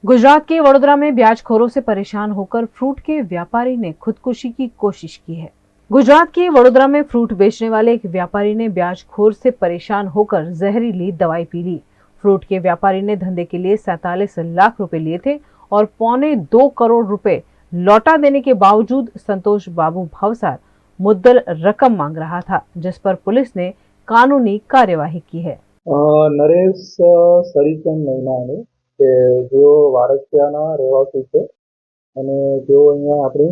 गुजरात के वडोदरा में ब्याजखोरों से परेशान होकर फ्रूट के व्यापारी ने खुदकुशी की कोशिश की है। गुजरात के वडोदरा में फ्रूट बेचने वाले एक व्यापारी ने ब्याजखोर से परेशान होकर जहरीली दवाई पी ली। फ्रूट के व्यापारी ने धंधे के लिए 47 लाख रुपए लिए थे और 2.25 करोड़ रुपए लौटा देने के बावजूद संतोष बाबू भावसार मुद्दल रकम मांग रहा था, जिस पर पुलिस ने कानूनी कार्यवाही की है। નરેશ સરીચંદ નૈનાણી કે જેઓ વારસિયાના રહેવાસી છે અને તેઓ અહીંયા આપણી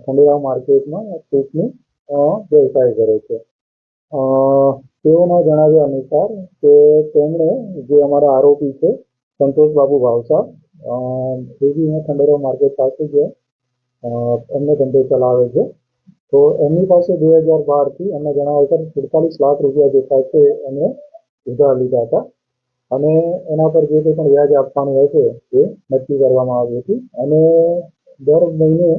ખંડેરાવ માર્કેટમાં ફ્રૂટની વ્યવસાય કરે છે। તેઓના જણાવ્યા અનુસાર કે તેમણે જે અમારા આરોપી છે સંતોષ બાબુ ભાવસાર એ બી અહીંયા ખંડેરાવ માર્કેટ પાસે જે એમને ધંધો ચલાવે છે, તો એમની પાસે 2012થી એમના જણાવ્યા 47 લાખ રૂપિયા જેટલા છે એમણે ઉધાર લીધા હતા અને એના પર જે કંઈ પણ વ્યાજ આપવાનું હશે એ નક્કી કરવામાં આવ્યું હતું અને દર મહિને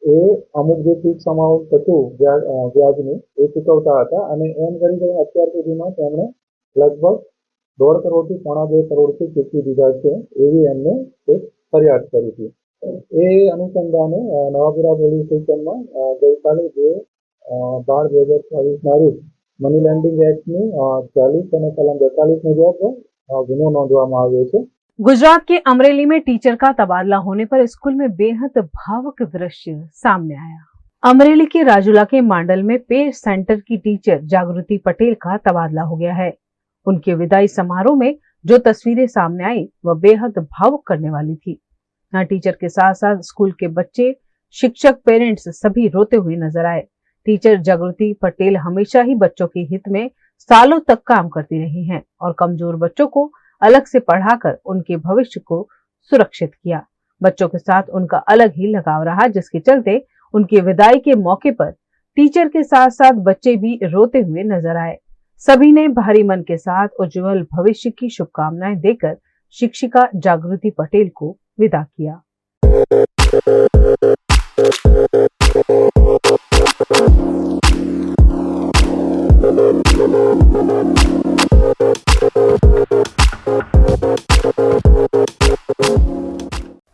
એ અમુક જે ફિક્સ અમાઉન્ટ હતું વ્યાજનું એ ચૂકવતા હતા અને એમ કરીને અત્યાર સુધીમાં તેમણે લગભગ 1.5 કરોડથી 2.25 કરોડથી ચૂકવી દીધા છે એવી એમને એક ફરિયાદ કરી હતી। એ અનુસંધાને નવાપુરા પોલીસ સ્ટેશનમાં ગઈકાલે જે 12/2024ના રોજ મની લેન્ડિંગ એક્ટની 40 અને કલમ 42 મુજબ ગુનો નોંધવામાં આવ્યો છે। गुजरात के अमरेली में टीचर का तबादला होने पर स्कूल में बेहद भावुक दृश्य सामने आया। अमरेली के राजूला के मांडल में पे सेंटर की टीचर जागृति पटेल का तबादला हो गया है। उनके विदाई समारोह में जो तस्वीरें सामने आई वह बेहद भावुक करने वाली थी। यहाँ टीचर के साथ साथ स्कूल के बच्चे, शिक्षक, पेरेंट्स सभी रोते हुए नजर आए। टीचर जागृति पटेल हमेशा ही बच्चों के हित में सालों तक काम करती रही हैं और कमजोर बच्चों को अलग से पढ़ाकर उनके भविष्य को सुरक्षित किया। बच्चों के साथ उनका अलग ही लगाव रहा, जिसके चलते उनकी विदाई के मौके पर टीचर के साथ साथ बच्चे भी रोते हुए नजर आए। सभी ने भारी मन के साथ उज्जवल भविष्य की शुभकामनाएं देकर शिक्षिका जागृति पटेल को विदा किया।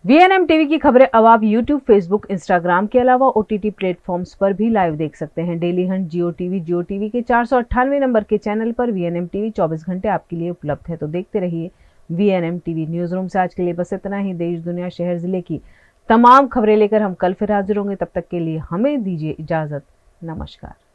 वीएनएम टीवी की खबरें अब आप यूट्यूब, फेसबुक, इंस्टाग्राम के अलावा ओटीटी प्लेटफॉर्म्स पर भी लाइव देख सकते हैं। डेली हंट जियो टीवी के 498 नंबर के चैनल पर वीएनएम टीवी 24 घंटे आपके लिए उपलब्ध है। तो देखते रहिए वीएनएम टीवी। न्यूज रूम से आज के लिए बस इतना ही। देश, दुनिया, शहर, जिले की तमाम खबरें लेकर हम कल फिर हाजिर होंगे। तब तक के लिए हमें दीजिए इजाजत। नमस्कार।